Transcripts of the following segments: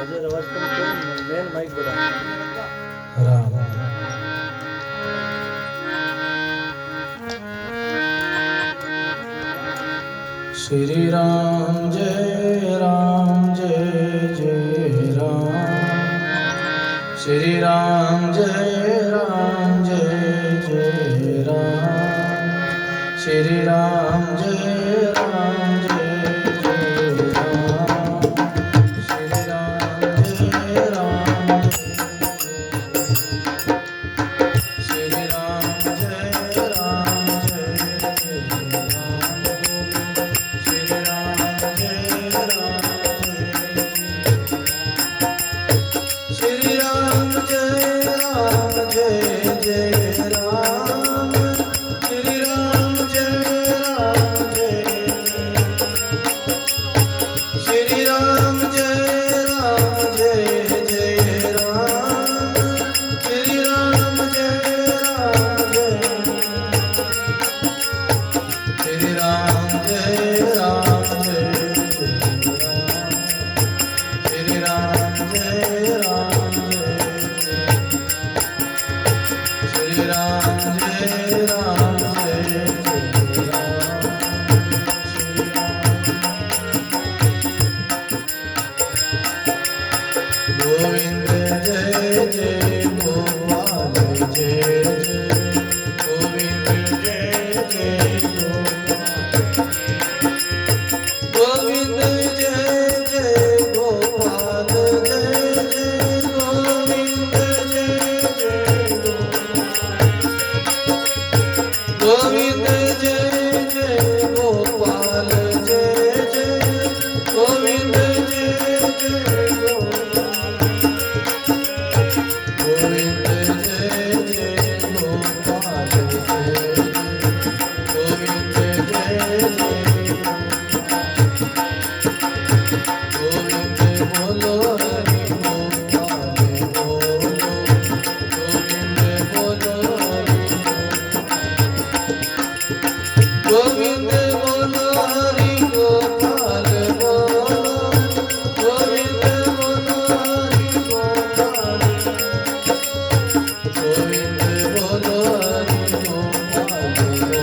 बाजे आवाज कम करो, मेन माइक बढ़ा। राम श्री राम जय राम श्री राम जय राम श्री राम जय राम श्री राम जय राम श्री राम जय राम श्री राम जय राम श्री राम जय राम जय राम श्री राम जय राम श्री राम जय राम जय राम श्री राम जय राम जय राम श्री राम जय राम श्री राम जय राम गोविंद जय जय गोपाल जय जय गोविंद जय जय गोविंद जय जय गोपाल जय जय गोविंद जय जय गोविंद जय जय गोपाल जय जय गोविंद जय जय गोविंद जय जय गोपाल जय गोविंद जय जय गोविंद बोलो हरि गोपाल बोलो गोविंद बोलो हरि गोविंद बोलो हरि गोपाल बोलो गोविंद बोलो हरि गोपाल गोविंद बोलो हरि गोपाल बोलो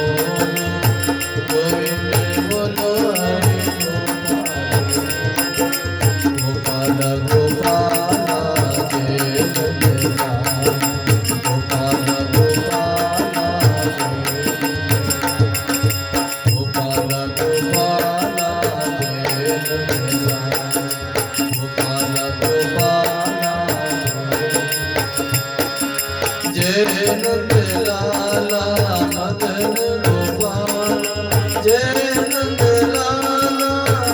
गोविंद बोलो हरि गोपाल गोपाल जय जगन्नाथ गोपाल गोपाल गोपाल गोपाल जय जगन्नाथ गोपाल गोपाल जय नंद लाला मदन गोपाल जय नंद लाला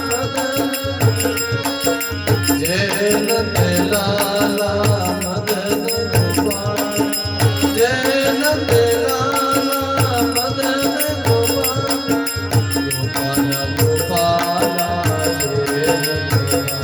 मदन जय नंद लाला मदन गोपाल जय नंद लाला मदन गोपाल गोपाल गोपाल जय नंद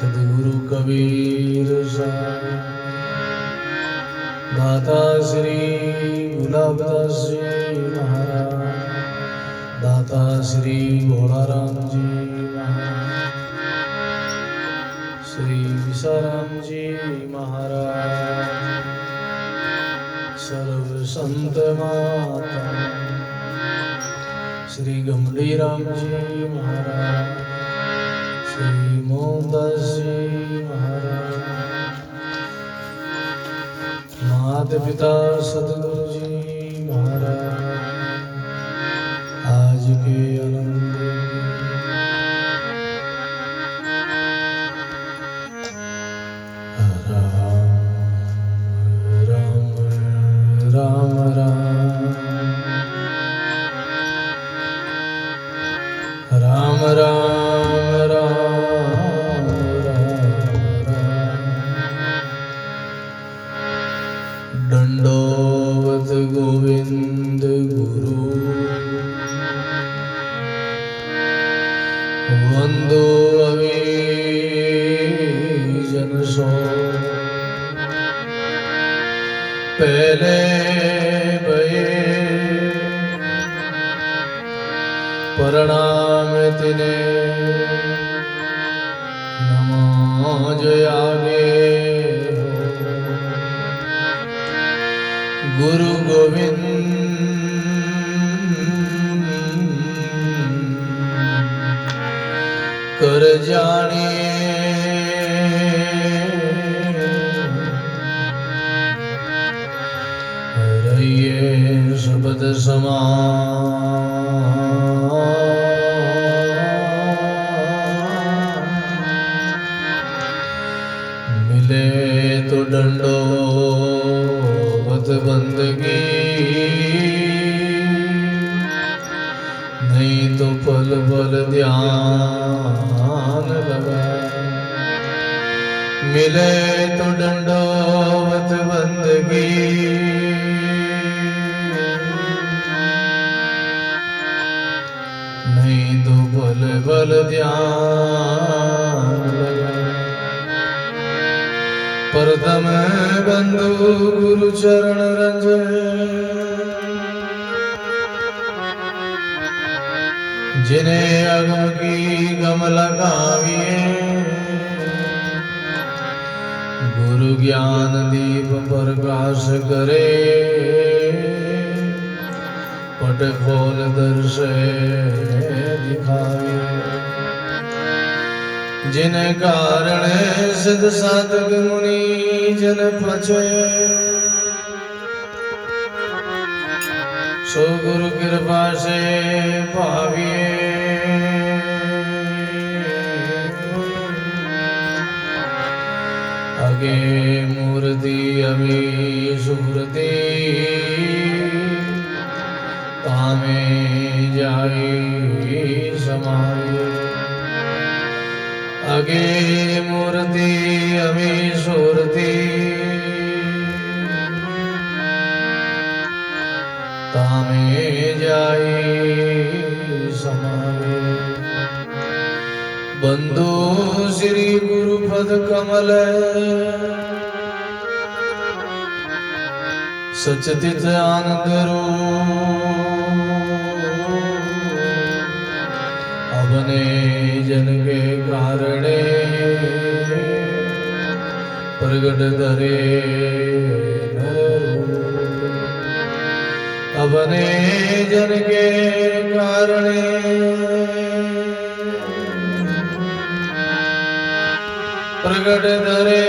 सदगुरु कबीर साहब, दाता श्री गुलाबदास जी महाराज, दाता श्री भोलाराम जी महाराज, श्री विशाराम जी महाराज, सर्व संत माता, श्री गंभीराम जी महाराज, श्री मोहनदास जी महाराज, माता पिता सदगुरु जी महाराज, आज के आनंद राम राम राम राम राम राम दंडोवत गोविंद गुरु, वंदो अभिजन सो, पहले भये प्रणाम तिने, नमो जय आगे गुरु गोविंद कर जानिए, रहिए शब्द समान, मिले तो दंडोवत बंदगी, नहीं तो पल पल ध्यान लगा, मिले तो दंडोवत बंदगी, नहीं तो पल पल ध्यान लगा। प्रथम बंधु गुरु चरण रंजन, जिन्हें अगम की गम लगाविए, गुरु ज्ञान दीप प्रकाश करे, पट खोल दर्श दिखावे, जिन कारण सिद्ध साधक मुनि जन पचे, सो गुरु कृपा से पाविए, आगे मूर्ति अभी सुरती, तामे जाई समाये, आगे मूर्ति अभी सुरती, तामे जाई समाये। बंधु श्री गुरु पद कमल, सचतित आनंद अपने जन के कारणे, प्रगट धरे अपने जन के कारणे, प्रगट धरे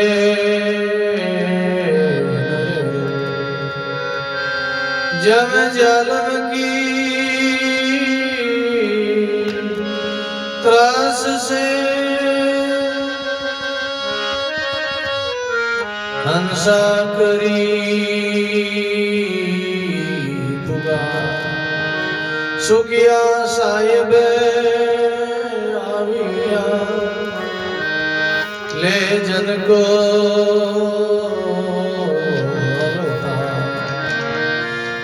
जम जलम की त्रास से, हंसा करी पुकार, सुखिया साहिब आविया, ले जन को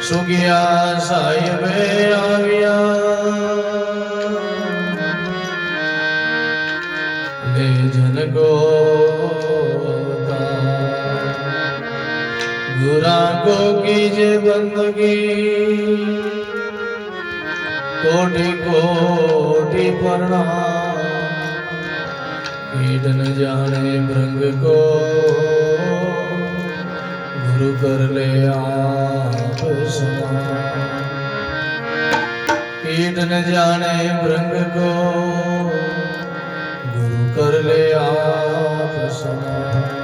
सुखिया साहिब आविया, हे जन को गुरा को कीजे बंदगी कोटि कोटि प्रणाम कीट न जाने भृंग को गुरु कर ले आप समान कीट न जाने भृंग को गुरु कर ले आप समान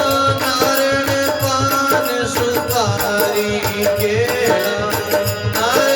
नारायण पान सुपारी केला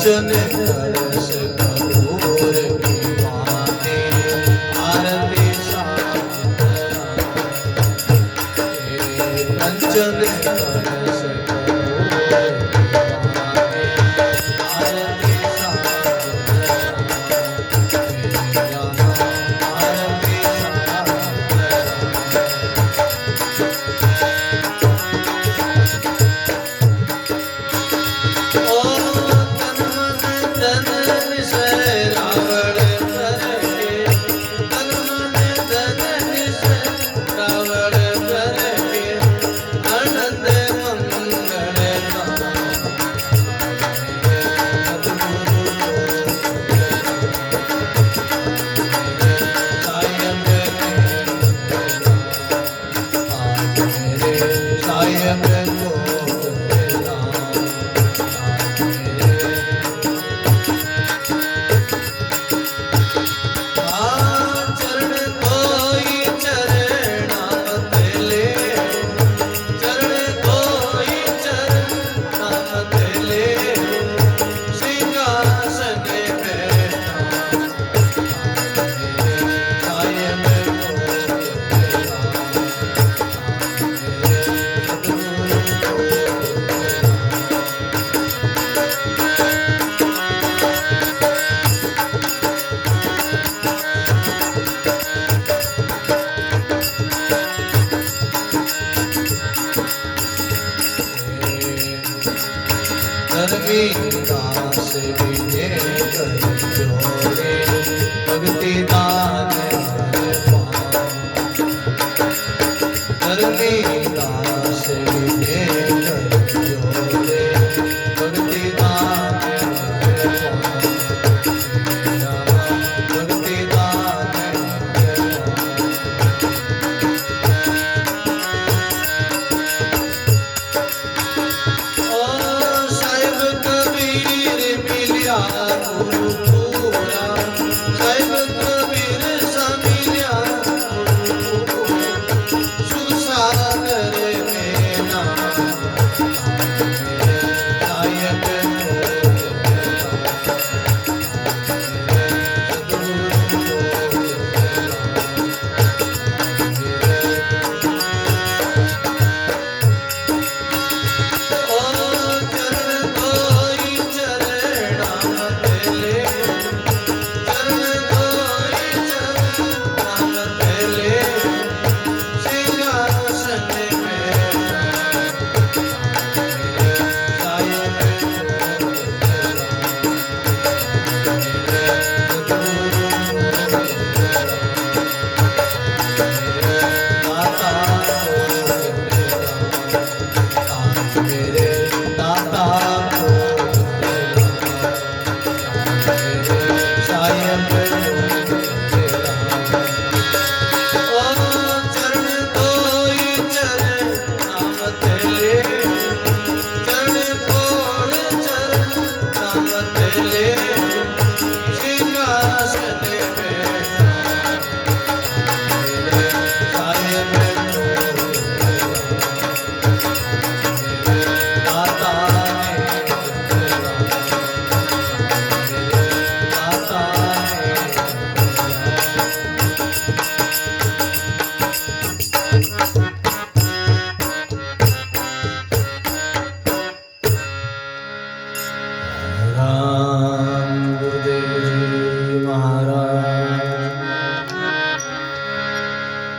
कंचन कलश कपूर की भांति आरती कंचन कलश दास विजय कर जोड़े भक्ति दान धर्मी दास विजय कर जोड़े भक्ति दान भक्ति दान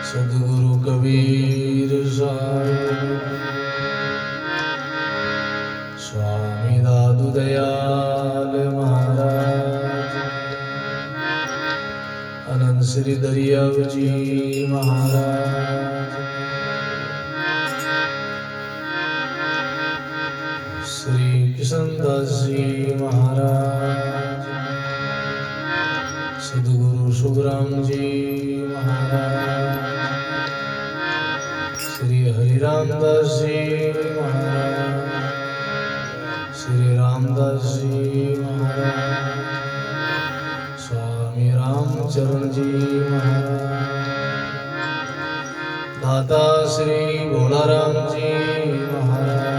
सद्गुरु कबीर साहिब स्वामी दादू दयाल महाराज अनंत श्री दरियाव जी महाराज श्री किशनदास जी महाराज सद्गुरु सुखराम जी महाराज श्री हरिरामदास जी महाराज श्री रामदास जी महाराज स्वामी रामचरण जी महाराज दाता श्री भोलाराम जी महाराज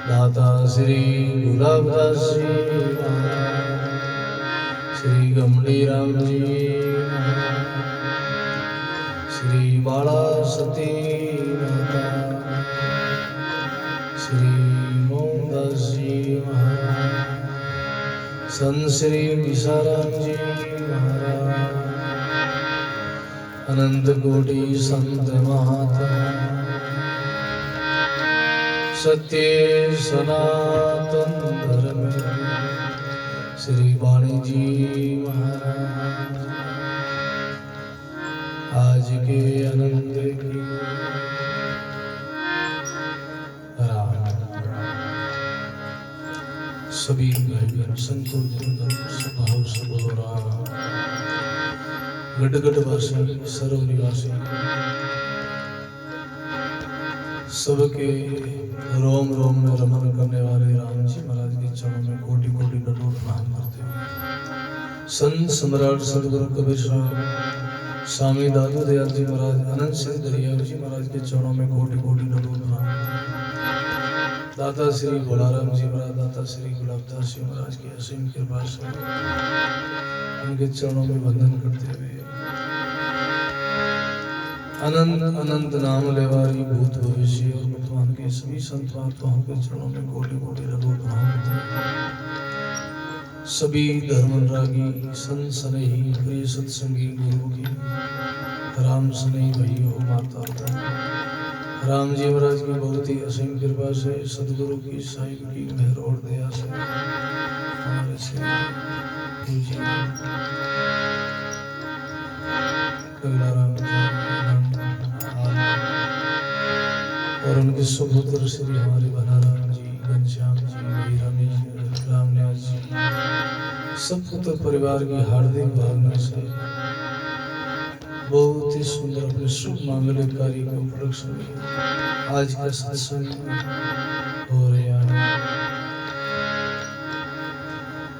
दाता श्री गुलाबदास जी महाराज, श्री गमड़ी राम जी महाराज, श्री बाला सती माता, श्री मोहनदास जी महाराज, संत श्री विशाराम जी महाराज, अनंत कोटि संत महात्मा, सत्य सनातन धर्म श्री वाणी जी महाराज, आज के आनंद की सभी भाई बहन संतों स्वभाव सबोरा गटगटवासी सर्व निवासी सबके रोम रोम में रमन करने वाले राम जी महाराज के चरणों में कोटि कोटि दंडोत प्रणाम करते हुए संत सम्राट सदगुरु कबीर साहब स्वामी दादू दयाल जी महाराज, अनंत सिंह दरियाव जी महाराज के चरणों में कोटि कोटि दंडोत प्रणाम करते हुए दाता श्री भोलाराम जी महाराज, दाता श्री गुलाबदास जी महाराज की असीम कृपा से उनके चरणों में वंदन करते हुए अनंत अनंत नाम लेवारी भूत भविष्य और वर्तमान के सभी संत महात्माओं के चरणों में कोटि कोटि दंडोत प्रणाम करते हैं। सभी धर्मरागी संत स्नेही प्रिय सत्संगी गुरु की राम स्नेही भाइयों माता राम जी महाराज की बहुत ही असीम कृपा से सदगुरु की साहिब की मेहर और दया से हमारे से कबीराराम जी और उनके सुपुत्र श्री हमारे बनाराम जी, घनश्याम जी, रमेश जी, रामन्यास जी, सब पुत्र परिवार की हार्दिक भावना से बहुत ही सुंदर अपने शुभ मांगलिक कार्य के उपलक्ष्य में आज का सत्संग हो रहा है।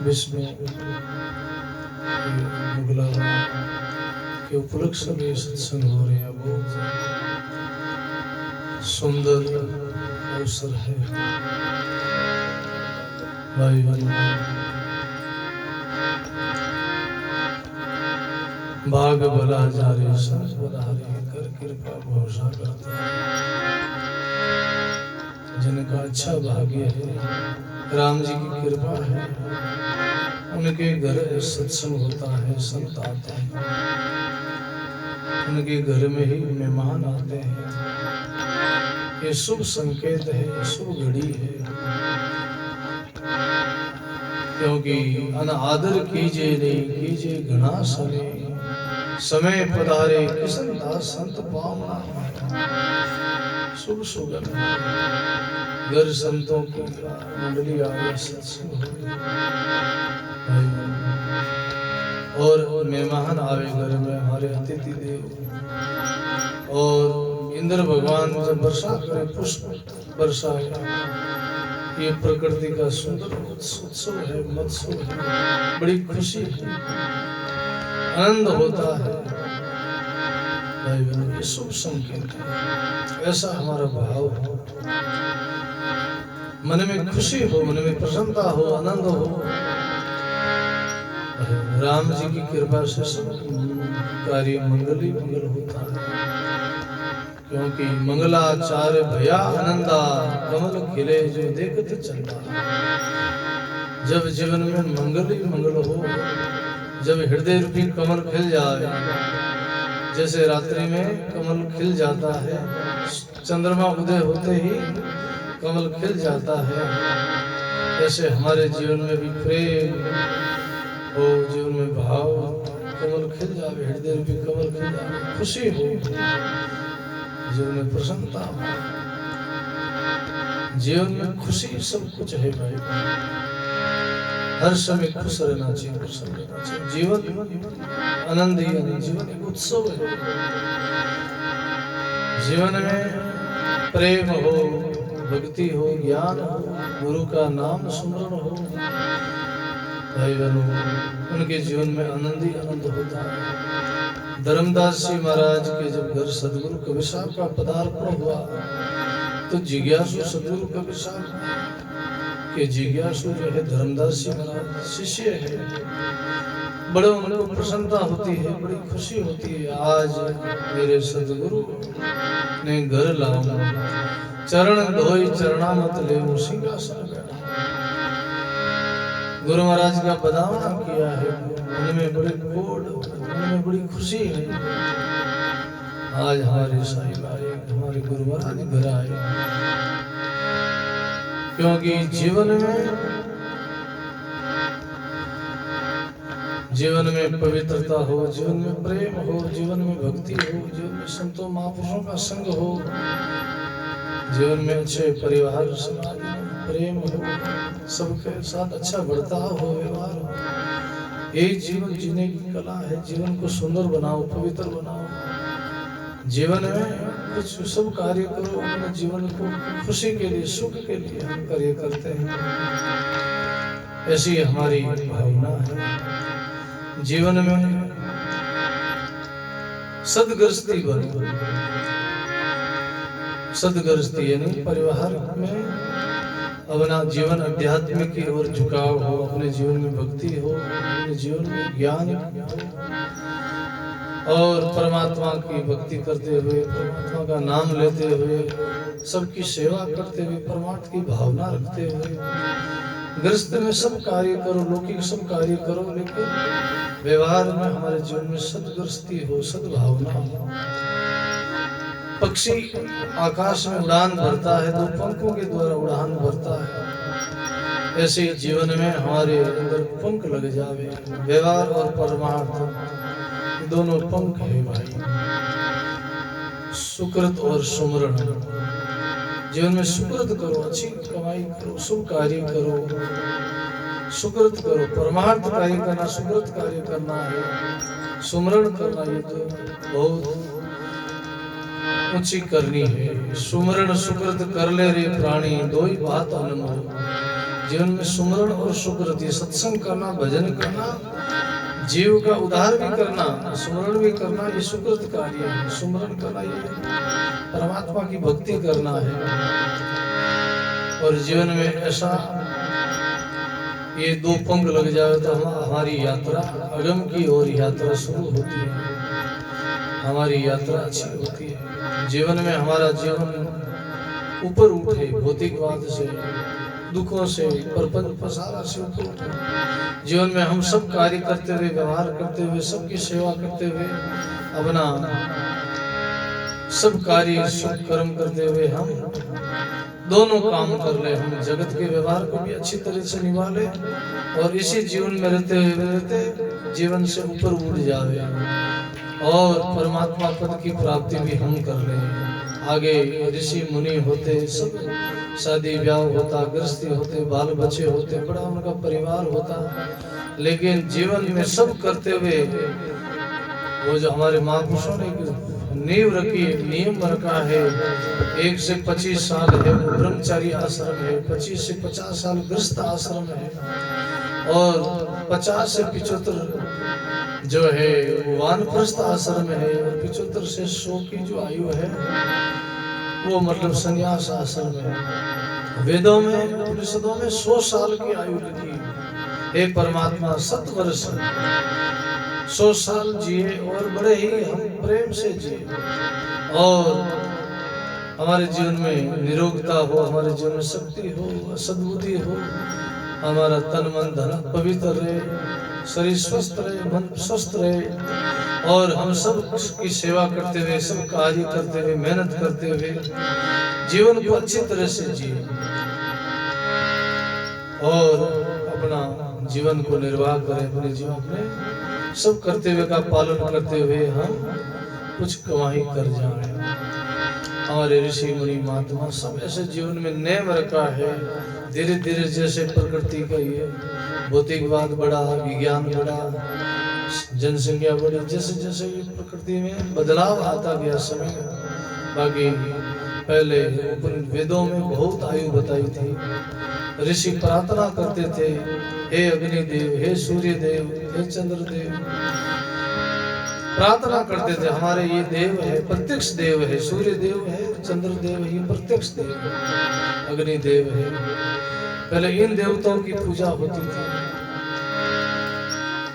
विश्व मुगला के उपलक्ष्य में सत्संग हो रहा है। बहुत सुंदर अवसर है भाई भाई। भाग भला जारे संत बधारे कर कृपा भरोसा करता है। जिनका अच्छा भाग्य है, राम जी की कृपा है, उनके घर सत्संग होता है, संत आते हैं, उनके घर में ही मेहमान आते हैं। ये शुभ संकेत है, शुभ घड़ी है, क्योंकि अनादर कीजिए नहीं कीजिए घना समय पधारे किसन दास संत पावना। शुभ सुगन घर संतों की मंडली आगे सत्संग और मेहमान आवे घर में हमारे अतिथि देव। और इंद्र भगवान जब वर्षा करे पुष्प वर्षा, ये प्रकृति का सुंदर उत्सव है, मत्सव है, बड़ी खुशी है, आनंद होता है भाई बहनों। ये शुभ संकेत है, ऐसा हमारा भाव हो, मन में खुशी हो, मन में प्रसन्नता हो, आनंद हो। राम जी की कृपा से सब कार्य मंगली मंगल होता है, क्योंकि मंगलाचार्य भया आनंदा कमल खिले जो देखते चलता। जब जीवन में मंगल ही मंगल हो, जब हृदय रूपी कमल खिल जाए, जैसे रात्रि में कमल खिल जाता है, चंद्रमा उदय होते ही कमल खिल जाता है, ऐसे हमारे जीवन में भी प्रेम हो, जीवन में भाव कमल खिल जाए, हृदय रूपी कमल खिल जाए, खुशी हो, जीवन में प्रसन्नता हो। जीवन में खुशी सब कुछ है भाई, हर समय खुश रहना चाहिए, प्रसन्न रहना चाहिए। जीवन आनंद ही आनंद, जीवन एक उत्सव है। जीवन में प्रेम हो, भक्ति हो, ज्ञान हो, गुरु का नाम स्मरण हो, भाई बहनों उनके जीवन में आनंद ही आनंद होता है। धर्मदास जी महाराज के जब घर सदगुरु कबीर साहब का पदार्पण हुआ, तो जिज्ञासु सदगुरु का विचार कि जिज्ञासु जो है धर्मदास जी महाराज शिष्य है, बड़े उनको प्रसन्नता होती है, बड़ी खुशी होती है। आज मेरे सदगुरु ने घर लाऊं, चरण धोई चरणामत ले सिंहासन बैठा। गुरु महाराज का बदावना किया है, उनमें बड़े कोड, उनमें बड़ी खुशी है। आज हमारे साहिब आए, हमारे गुरु महाराज घर आए, क्योंकि जीवन में पवित्रता हो, जीवन में प्रेम हो, जीवन में भक्ति हो, जीवन में संतों महापुरुषों का संग हो, जीवन में अच्छे परिवार समाज में प्रेम हो, सबके साथ अच्छा बर्ताव हो, व्यवहार हो। यही जीवन जीने की कला है। जीवन को सुंदर बनाओ, पवित्र बनाओ। जीवन में कुछ सब कार्य करो, अपने जीवन को खुशी के लिए, सुख के लिए हम कार्य करते हैं। ऐसी हमारी भावना है। जीवन में सदगृहस्थी बनो। सदगृहस्थी यानी परिवार में अपना जीवन आध्यात्मिक की ओर झुकाव हो, अपने जीवन में भक्ति हो, अपने जीवन में ज्ञान और परमात्मा की भक्ति करते हुए, परमात्मा का नाम लेते हुए, सबकी सेवा करते हुए, परमात्मा की भावना रखते हुए गृहस्थ में सब कार्य करो, लौकिक सब कार्य करो, लेकिन व्यवहार में हमारे जीवन में सदगृहस्थी हो, सद्भावना हो। पक्षी आकाश में उड़ान भरता है, दो पंखों के द्वारा उड़ान भरता है। ऐसे जीवन में हमारे अंदर पंख लग जावे। व्यवहार और परमार्थ दोनों पंख है भाई। सुकृत और सुमरण, जीवन में सुकृत करो, अच्छी कमाई करो, शुभ कार्य करो, सुकृत करो। परमार्थ कार्य करना, सुकृत कार्य करना है। सुमरण करना ये तो बहुत ऊंची करनी है। सुमरण सुकृत कर ले रे प्राणी, दो ही बात आनंद। जीवन में सुमरण और सुकृत, ये सत्संग करना, भजन करना, जीव का उद्धार भी करना, सुमरण भी करना, ये सुकृत कार्य है। सुमरण करना ये परमात्मा की भक्ति करना है। और जीवन में ऐसा ये दो पंख लग जाए तो हमारी यात्रा अगम की ओर यात्रा शुरू होती है। हमारी यात्रा अच्छी होती है। जीवन में हमारा जीवन ऊपर उठे, भौतिकवाद से, दुखों से, प्रपंच पसारा से ऊपर उठे। जीवन में हम सब कार्य करते हुए, व्यवहार करते हुए, सबकी सेवा करते हुए, अपना सब कार्य शुभ कर्म करते हुए हम दोनों काम कर ले। हम जगत के व्यवहार को भी अच्छी तरह से निभा ले और इसी जीवन में रहते जीवन से ऊपर उठ जावे और परमात्मा पद की प्राप्ति भी हम कर ले। आगे ऋषि मुनि होते, सब शादी ब्याह होता, गृहस्थी होते, बाल बच्चे होते, बड़ा उनका परिवार होता, लेकिन जीवन में सब करते हुए वो जो हमारे महापुरुषों ने नींव रखी, नियम रखा है। 1 से 25 साल है वो ब्रह्मचारी आश्रम है, 25 से 50 साल गृहस्थ आश्रम है और 50 से 75 जो है वो वानप्रस्थ आश्रम है और 75 से 100 की जो आयु है वो मतलब संन्यास आश्रम है। वेदों में, उपनिषदों में 100 साल की आयु लिखी है। परमात्मा 7 वर्ष 100 साल जिए और बड़े ही हम प्रेम से जिए और हमारे जीवन में निरोगता हो, हमारे जीवन में शक्ति हो, सद्बुद्धि हो, हमारा तन मन धन पवित्र रहे, शरीर स्वस्थ रहे, मन स्वस्थ रहे और हम सब की सेवा करते हुए, सब कार्य करते हुए, मेहनत करते हुए जीवन को अच्छी तरह से जिए और अपना जीवन को निर्वाह करें। अपने जीवन में सब करते हुए का पालन करते हुए हम कुछ कमाई कर जाए। हमारे ऋषि मुनि महात्मा सब ऐसे जीवन में नेम रखा है। धीरे धीरे जैसे प्रकृति का ये भौतिकवाद बढ़ा, विज्ञान बढ़ा, जनसंख्या बढ़ी, जैसे जैसे ये प्रकृति में बदलाव आता गया समय। बाकी पहले वेदों में बहुत आयु बताई थी। ऋषि प्रार्थना करते थे, हे अग्निदेव, हे सूर्य देव, हे चंद्र देव प्रार्थना करते थे हमारे ये देव है, प्रत्यक्ष देव है, सूर्य देव है, चंद्र देव है, ये प्रत्यक्ष देव है, अग्नि देव है। पहले इन देवताओं की पूजा होती थी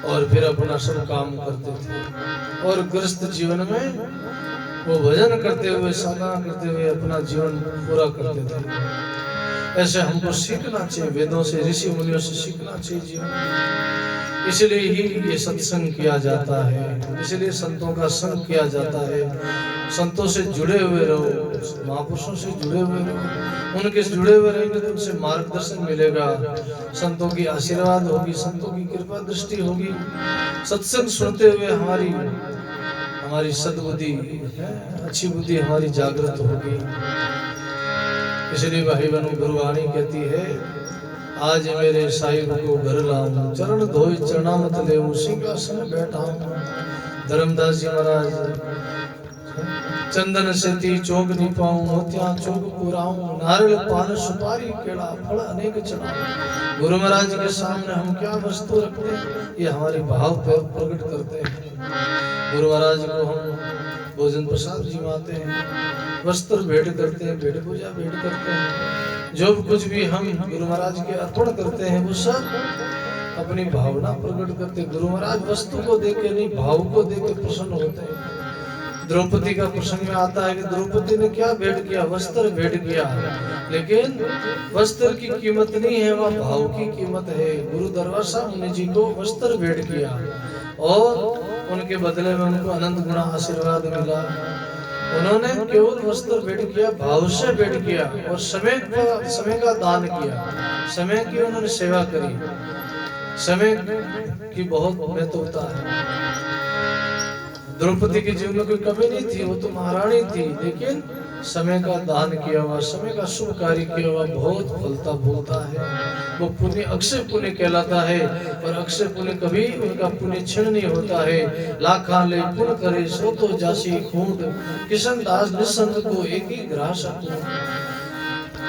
और फिर अपना सब काम करते थे और गृहस्थ जीवन में वो भजन करते हुए, साधना करते हुए अपना जीवन पूरा करते थे। ऐसे हमको सीखना चाहिए, वेदों से, ऋषि मुनियों से सीखना चाहिए जीवन। इसलिए ही ये सत्संग किया जाता है, इसलिए संतों का संग किया जाता है। संतों से जुड़े हुए रहो, महापुरुषों से जुड़े हुए रहो, उनके से जुड़े हुए रहेंगे तो उनसे मार्गदर्शन मिलेगा, संतों की आशीर्वाद होगी, संतों की कृपा दृष्टि होगी। सत्संग सुनते हुए हमारी सद्बुद्धि, अच्छी बुद्धि हमारी जागृत होगी। इसलिए भाई बहनों, गुरुवाणी कहती है, आज मेरे साहिब को घर लाऊं, चरण धोई चरणामत लेऊं, सिंहासन बैठाऊं। धर्मदास जी महाराज, चंदन सेती चौक निपाऊं, मोतिया चौक पुराऊं, नारियल पान सुपारी केड़ा फल अनेक चढ़ाऊं। गुरु महाराज के सामने हम क्या वस्तु रखते हैं, ये हमारे भाव प्रकट करते हैं। गुरु महाराज को हम भोजन प्रसाद जिमाते हैं, वस्त्र भेंट करते हैं, भेंट पूजा भेंट करते हैं। जो कुछ भी हम गुरु महाराज के अर्पण करते हैं वो सब अपनी भावना प्रकट करते हैं। गुरु महाराज वस्तु को देख के नहीं, भाव को देख के प्रसन्न होते हैं। द्रौपदी का प्रसंग में आता है कि द्रौपदी ने क्या भेंट किया, वस्त्र भेंट किया, लेकिन वस्त्र की कीमत नहीं है, वह भाव की कीमत है। गुरु दरवासा मुनि जी को वस्त्र भेंट किया और उनके बदले में उनको अनंत गुना आशीर्वाद मिला। उन्होंने केवल वस्त्र भेंट किया, भाव से भेंट किया और समय का दान किया, समय की उन्होंने सेवा करी। समय की बहुत महत्वता है। द्रौपदी के जीवन में कोई कमी नहीं थी, वो तो महारानी थी, लेकिन समय का दान किया हुआ, समय का शुभ कार्य किया हुआ बहुत फलता फूलता है। वो पुण्य अक्षय पुण्य कहलाता है और अक्षय पुण्य कभी उनका पुण्य क्षीण नहीं होता है। लाखा ले पुण्य करे सो तो जासी खूंट, किशन दास निसंग को एक ही ग्रास।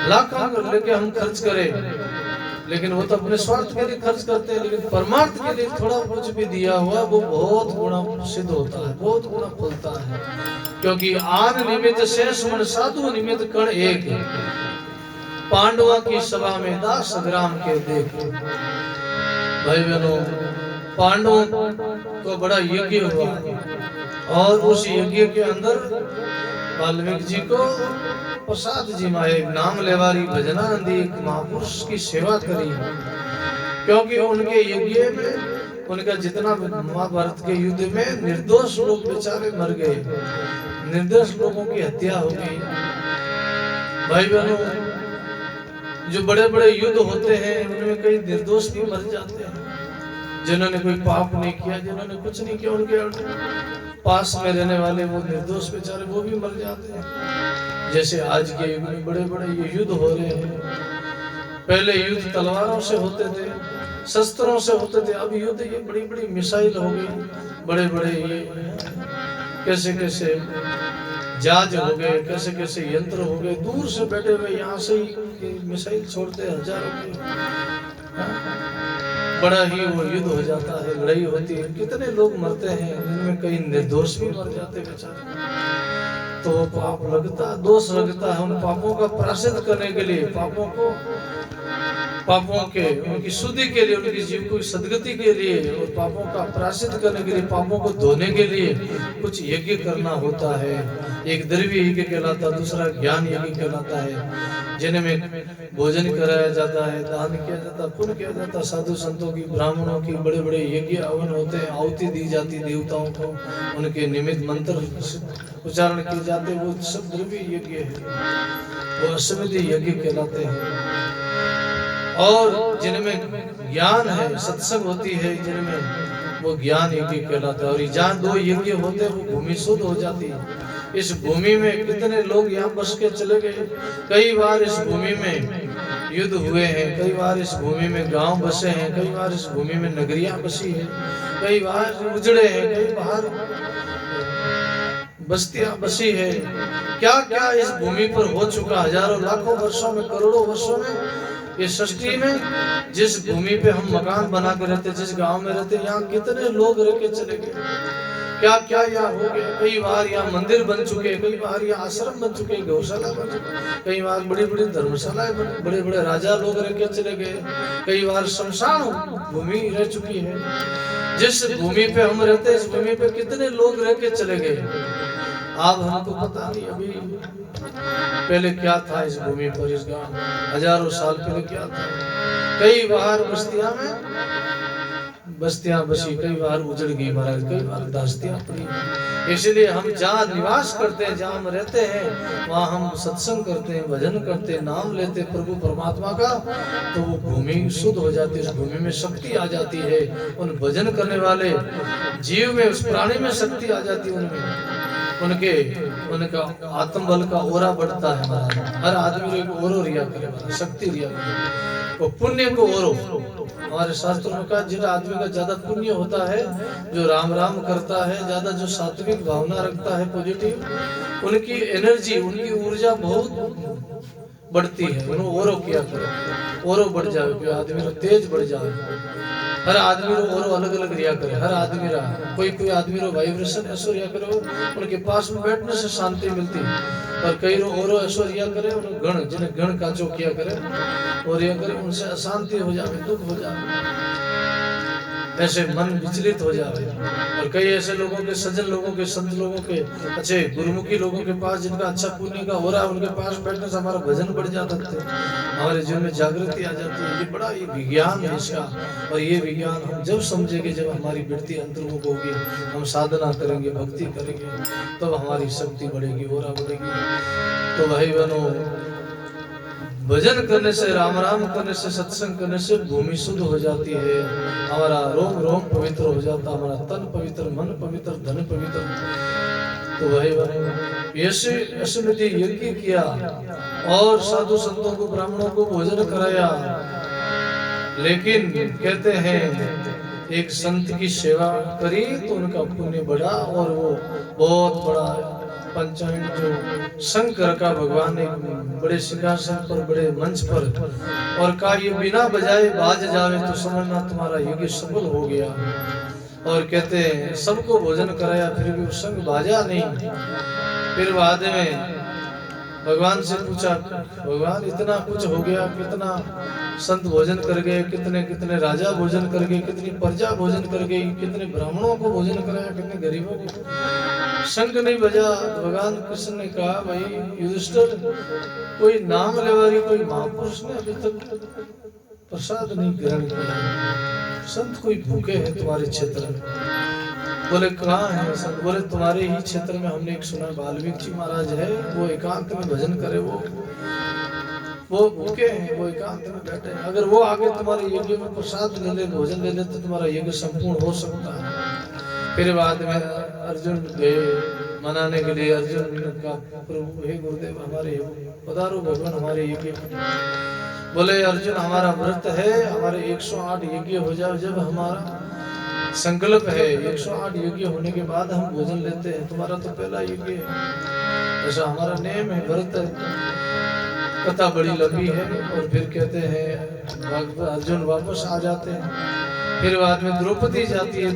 लाखा लेके हम खर्च करें, लेकिन वो तो अपने स्वार्थ के लिए खर्च करते हैं, लेकिन परमार्थ के लिए थोड़ा कुछ भी दिया हुआ वो बहुत गुना सिद्ध होता है, बहुत गुना फलता है। क्योंकि आन निमित्त शेष मन, साधु निमित्त कण एक। पांडवों की सभा में 10 ग्राम के देख। भाई बहनों, पांडवों को बड़ा यज्ञ हुआ और उस यज्ञ के अंदर वाल्मीकि जी को प्रसाद जी माए, नाम लेवारी भजनानंदी एक महापुरुष की सेवा करी। क्योंकि उनके यज्ञ में, उनका जितना महाभारत के युद्ध में निर्दोष लोग बेचारे मर गए, निर्दोष लोगों की हत्या हो गई। भाई बहनों, जो बड़े बड़े युद्ध होते हैं उनमें कई निर्दोष भी मर जाते हैं, जिन्होंने कोई पाप नहीं किया, जिन्होंने कुछ नहीं किया, उनके पास में रहने वाले वो निर्दोष बेचारे वो भी मर जाते हैं। जैसे आज के युग में बड़े बड़े ये युद्ध हो रहे हैं। पहले युद्ध तलवारों से होते थे, शस्त्रों से होते थे, अब युद्ध ये बड़ी बड़ी मिसाइल हो गई, बड़े बड़े ये कैसे कैसे जहाज हो गए, कैसे कैसे यंत्र हो गए, दूर से बैठे हुए यहाँ से ही मिसाइल छोड़ते हैं हजारों की। बड़ा ही वो युद्ध हो जाता है, लड़ाई होती है, कितने लोग मरते हैं, जिनमें कई निर्दोष भी मर जाते बेचारे। तो पाप लगता, दोष लगता है। उन पापों का प्रायश्चित करने के लिए, पापों के उनकी शुद्धि के लिए, उनकी जीव को सदगति के लिए और पापों का प्रायश्चित करने के लिए, पापों को धोने के लिए कुछ यज्ञ करना होता है। एक द्रव्य यज्ञ कहलाता, दूसरा ज्ञान यज्ञ कहलाता है, जिनमें भोजन कराया जाता है, दान किया जाता है, पुण्य किया जाता है। साधु संतों की, ब्राह्मणों की बड़े बड़े यज्ञ हवन होते हैं, आहुति दी जाती देवताओं को, उनके निमित्त मंत्र उच्चारण किए जाते, वो सब द्रव्य यज्ञ है, वो अश्वमेध यज्ञ कहलाते हैं। और जिनमें ज्ञान है, सत्संग होती है, जिनमें वो ज्ञान यज्ञ कहलाता है। और जहाँ 2 यज्ञ होते हैं वो भूमि शुद्ध हो जाती है। इस भूमि में कितने लोग यहाँ बस के चले गए, कई बार इस भूमि में युद्ध हुए हैं, कई बार इस भूमि में गांव बसे हैं, कई बार इस भूमि में नगरियां बसी हैं, कई बार उजड़े हैं, कई बार बस्तियां बसी है। क्या क्या इस भूमि पर हो चुका, हजारों लाखों वर्षों में, करोड़ों वर्षों में। इस सृष्टि में जिस भूमि पे हम मकान बना कर रहते, जिस गांव में रहते, यहाँ कितने लोग रह के चले गए। क्या क्या यहाँ हो गया। कई बार यहाँ मंदिर बन चुके, कई बार यहाँ आश्रम बन चुके, गौशाला बन चुके, कई बार बड़ी बड़ी धर्मशालाएं बने, बड़े बड़े राजा लोग रह के चले गए, कई बार शमशान भूमि रह चुकी है। जिस भूमि पे हम रहते हैं, इस भूमि पे कितने लोग रह के चले गए, अब हमको पता नहीं। अभी पहले क्या था इस भूमि पर, इस गांव हजारों साल पहले क्या था। कई बार बस्तियां बसी, कई बार उजड़ गई महाराज, कई बार दास्तियां पड़ी। इसलिए हम जहाँ निवास करते हैं, जहाँ हम रहते हैं, वहाँ हम सत्संग करते हैं, भजन करते हैं, नाम लेते हैं प्रभु परमात्मा का, तो वो भूमि शुद्ध हो जाती है, उस भूमि में शक्ति आ जाती है। उन भजन करने वाले जीव में, उस प्राणी में शक्ति आ जाती है, उनका आत्मबल का ओरा बढ़ता है महाराज। हर आदमी को ओरो रिया करे, शक्ति रिया करे, वो पुण्य को ओरो। हमारे शास्त्रों में कहा, जिन आदमी का ज्यादा पुण्य होता है, जो राम राम करता है, ज्यादा जो सात्विक भावना रखता है, पॉजिटिव, उनकी एनर्जी, उनकी ऊर्जा बहुत बढ़ती है। उन्होंने ओरो किया करो, ओरो बढ़ जाए, आदमी तेज बढ़ जाए। हर आदमी रो ओरो अलग अलग रिया करे, हर आदमी रा कोई आदमी रो वाइब्रेशन ऐसो रिया करे, उनके पास में बैठने से शांति मिलती है। और कई रो ओरो ऐसो रिया करे, उन्हें गण, जिन्हें गण काचो किया करे और रिया करे, उनसे अशांति हो जाए, दुख हो जाए, ऐसे मन विचलित हो जाए। और कई ऐसे लोगों के, सज्जन लोगों के, संत लोगों के, अच्छे गुरुमुखी लोगों के पास, जिनका अच्छा पुण्य का हो रहा है, उनके पास बैठने से हमारा भजन बढ़ जाता है, हमारे जीवन में जागृति आ जाती है। ये बड़ा ये विज्ञान है इसका। और ये विज्ञान हम जब समझेंगे, जब हमारी वृत्ति अंतर्मुख होगी, हम साधना करेंगे, भक्ति करेंगे, तब तो हमारी शक्ति बढ़ेगी, ओरा बढ़ेगी। तो भाई बहनों, भजन करने से, राम राम करने से, सत्संग करने से भूमि शुद्ध हो जाती है, हमारा रोम रोम पवित्र हो जाता, हमारा तन पवित्र, मन पवित्र, धन पवित्र। तो भाई ऐसे नदी यज्ञ किया और साधु संतों को, ब्राह्मणों को भोजन कराया। लेकिन कहते हैं एक संत की सेवा करी तो उनका पुण्य बढ़ा, और वो बहुत बड़ा पंचायत जो शंकर का भगवान ने बड़े सिंहासन पर, बड़े मंच पर, और कहा ये बिना बजाए बाज जावे तो समझना तुम्हारा यज्ञ सफल हो गया। और कहते हैं सबको भोजन कराया, फिर भी संग बाजा नहीं। फिर बाद में भगवान से पूछा, भगवान इतना कुछ हो गया, कितना संत भोजन कर गए, कितने कितने राजा भोजन कर गए, कितनी प्रजा भोजन कर गई, कितने ब्राह्मणों को भोजन कराया, कितने गरीबों को, शंख नहीं बजा। भगवान कृष्ण ने कहा, भाई युधिष्ठिर, कोई नाम लेवारी, कोई महापुरुष ने अभी तक प्रसाद नहीं ग्रहण किया, संत कोई भूखे हैं तुम्हारे क्षेत्र में। बोले कहाँ है संत? बोले तुम्हारे ही क्षेत्र में हमने एक सुना, वाल्मीकि जी महाराज है, वो एकांत में भजन करे, वो भूखे हैं, वो एकांत में बैठे हैं। अगर वो आगे तुम्हारे यज्ञ में प्रसाद ले ले, भोजन ले ले, तो तुम्हारा यज्ञ संपूर्ण हो सकता है। फिर बाद में अर्जुन गए मनाने के लिए। अर्जुन ने कहा, प्रभु हे गुरुदेव, हमारे पधारो भगवान हमारे यज्ञ। बोले अर्जुन, हमारा व्रत है, हमारे 108 यज्ञ हो जाए, जब हमारा संकल्प है 108 यज्ञ होने के बाद हम भोजन लेते हैं, तुम्हारा तो पहला यज्ञ है, ऐसा हमारा नियम है, व्रत है। कथा बड़ी लंबी है। और फिर कहते हैं अर्जुन वापस आ जाते हैं। फिर बाद में द्रौपदी जाती है,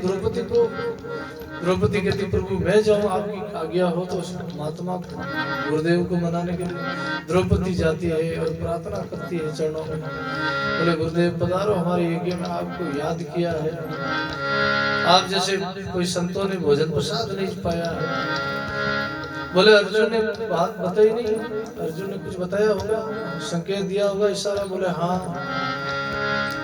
द्रौपदी कहती, प्रभु मैं जाऊं, आपकी आज्ञा हो तो महात्मा गुरुदेव को मनाने के लिए। द्रौपदी जाती है और प्रार्थना करती है चरणों में, बोले गुरुदेव पधारो हमारे यज्ञ में, आपको याद किया है, आप जैसे कोई संतों ने भोजन प्रसाद नहीं पाया है। बोले अर्जुन ने बात बताई नहीं, अर्जुन ने कुछ बताया होगा, संकेत दिया होगा, इशारा। बोले हाँ।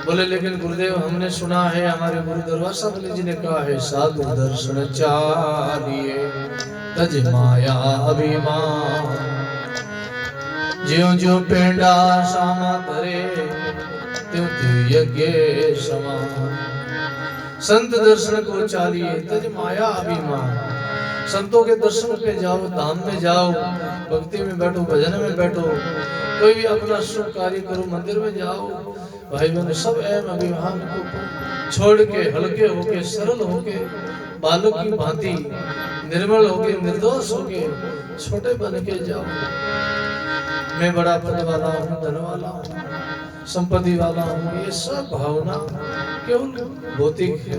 बोले लेकिन गुरुदेव हमने सुना है, हमारे गुरु दरवासा बलि जी ने कहा है, साधु दर्शन चाहिए तज माया अभिमान, ज्यों ज्यों पेंडा सामा करे त्यों त्यों यज्ञ समान। संत दर्शन को चाहिए तज माया अभिमान, संतों के दर्शन पे जाओ, धाम में जाओ, भक्ति में बैठो, भजन में बैठो, कोई भी अपना शुभ कार्य करो, मंदिर में जाओ। भाई बहन सब एवं अभिमान को छोड़ के, हल्के होके, सरल होके, बालक की भांति निर्मल होके, निर्दोष होके, छोटे बन के जाओ। मैं बड़ा पद वाला हूँ, धन वाला हूँ, संपत्ति वाला हूँ, ये सब भावना केवल भौतिक है।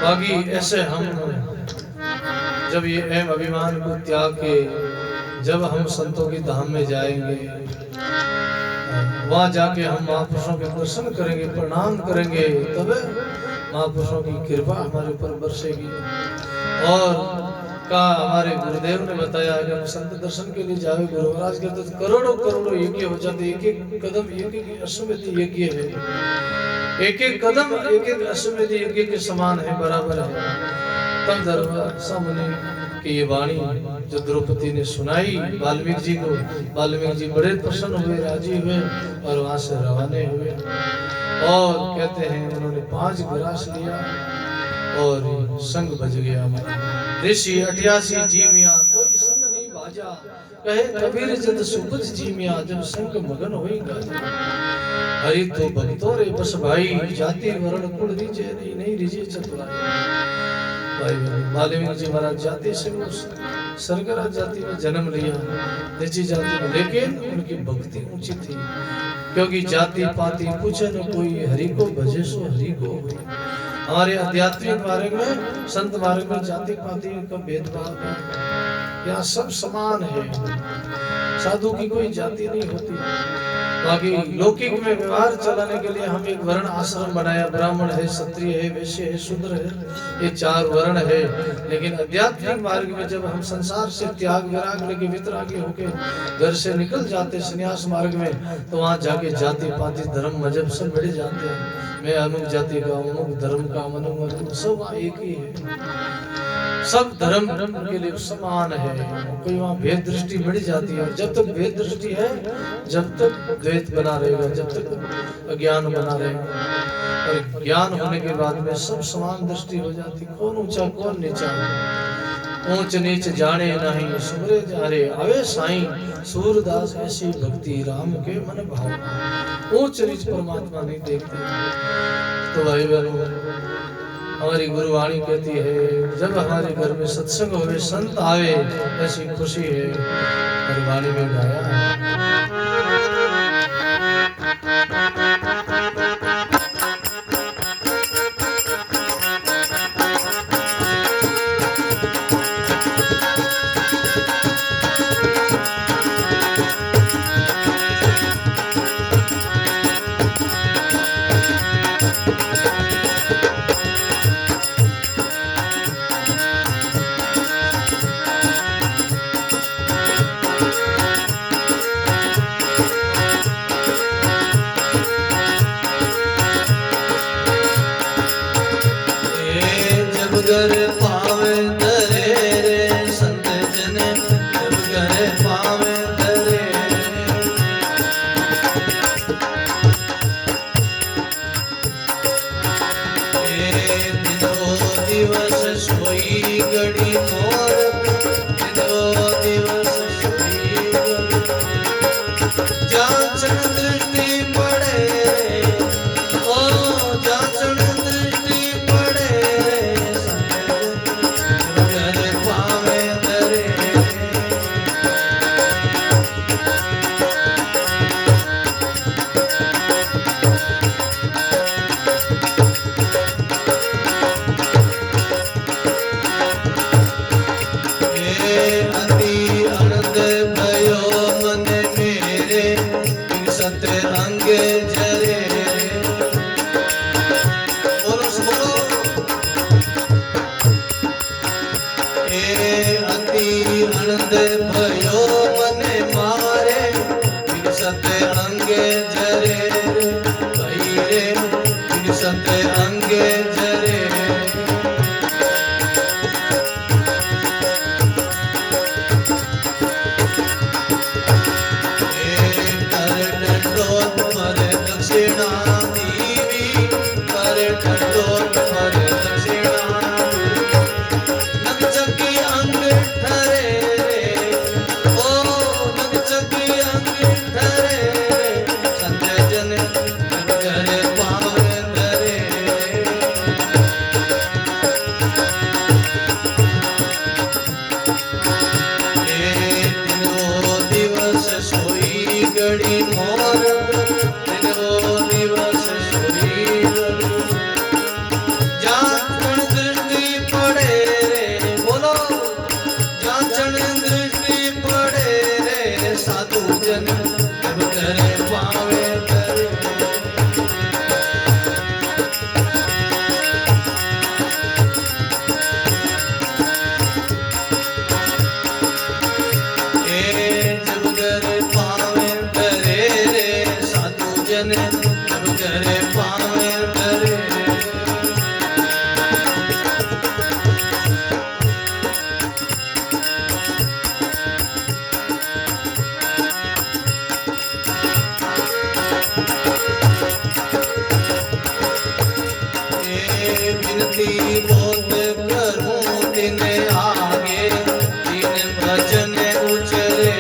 बाकी ऐसे हम जब ये एम अभिमान को त्याग के जब हम संतों की धाम में जाएंगे, वहां जाके हम महापुरुषों के दर्शन करेंगे, प्रणाम करेंगे, तब महापुरुषों की कृपा हमारे ऊपर बरसेगी। और का हमारे गुरुदेव ने बताया कि हम संत दर्शन के लिए जावे, गुरु महाराज कहते तो करोड़ों करोड़ों यज्ञ हो जाते, एक एक कदम यज्ञ की अश्वमेध यज्ञ है, एक एक कदम एक एक अश्वमेध यज्ञ के समान है, बराबर है। तब धर्मराज मुनि की ये वाणी जो द्रौपदी ने सुनाई वाल्मीकि जी को, वाल्मीकि जी बड़े प्रसन्न हुए, राजी हुए और वहां से रवाने हुए। और कहते हैं उन्होंने 5 गिलास लिया और संग बज गया। ऋषि 88 जीविया तो संग नहीं बाजा, कहे कबीर जद सुबुध जीविया जब संग मगन होई गाजा। हरि तो भक्तों रे बस भाई, जाति वर्ण कुल रीजे नहीं रीजे चतुराई। वाल्मीकि जी महाराज जाति से सरगरा जाति में जन्म लिया, नीची जाति में, लेकिन उनकी भक्ति ऊंची थी, क्योंकि जाति पाति कुछ न कोई, हरि को भजे सो हरि को। हमारे आध्यात्मिक मार्ग में, संत मार्ग में जाति पाति का भेदभाव नहीं, यहाँ सब समान है, साधु की कोई जाति नहीं होती। बाकी लौकिक में व्यवहार चलाने के लिए हम एक वर्ण आश्रम बनाया, ब्राह्मण है, क्षत्रिय है, वैश्य है, शूद्र है, ये 4 वर्ण है। लेकिन आध्यात्मिक मार्ग में जब हम संसार से त्याग विराग लेके वितरागी होके घर से निकल जाते संन्यास मार्ग में, तो वहां जाके जाति पाति धर्म मजहब सब मिट जाते हैं। मैं अमुक जाति का, अमुक धर्म का, अमुक सब एक ही है, सब धर्म के लिए समान है, कोई वहाँ भेद दृष्टि बढ़ जाती है। जब तक भेद दृष्टि है, जब तक द्वैत बना रहेगा, जब तक अज्ञान बना रहेगा। और ज्ञान होने के बाद में सब समान दृष्टि हो जाती, कौन ऊंचा कौन नीचा, ऊंच नीच जाने नहीं, सुमरे जारे आवे साईं, सूरदास ऐसी भक्ति राम के मन भाव। ऊंच नीच परमात्मा नहीं देखते। तो भाई बहनों, हमारी गुरुवाणी कहती है जब हमारे घर में सत्संग होवे, संत आवे, ऐसी खुशी है। गुरुवाणी में गाया घर पावे धरे रे संत जने, जब घर पावे धरे। दिनो दिवस सोई घड़ी मोर, दिनो दिवस सोई घड़ी, जांचन दृष्टि पड़े, ओ जांचन दृष्टि पड़े, आनंद भयो मने मारे, विकसत अंगे जरे भाई रे, विकसत अंगे जरे। कर डंडो तुम्हारे दक्षिणा दीवी, कर डंडो तुम्हारे दक्षिणा, नंचकी अंग ठरे रे, जन जब करे पावे धरे जब करे पावे धरे विनती बहुत करूं दिन आगे दिन भजन उचरे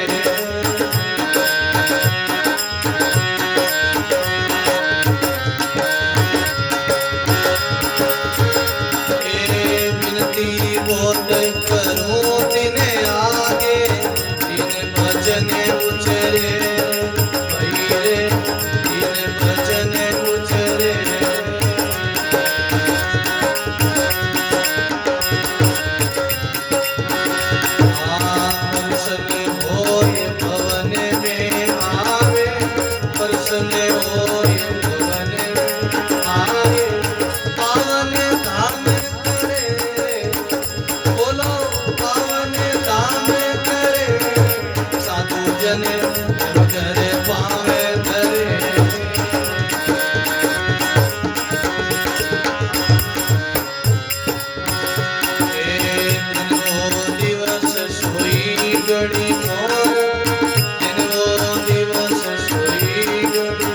बहुत करूं दिन आगे दिन भजन उचरे भैरे दिन भजन उचरे परसन होय भवन में आवे परसन होय भवन में आवे पावन धाम पावन धाम करे साधु जन जब करे पावे धरे दिन वो दिवस सोई घड़ी मोर दिन वो दिवस सोई घड़ी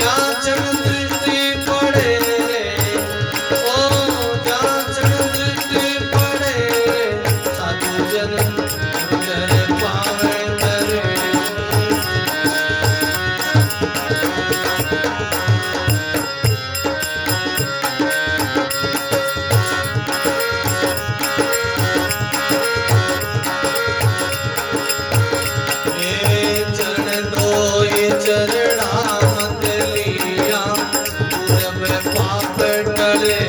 जाचन दृष्टि पड़े ओ जाचन दृष्टि जन जब करे पावे धरे चरण धोए चरणामत लिया पूरब पाप टले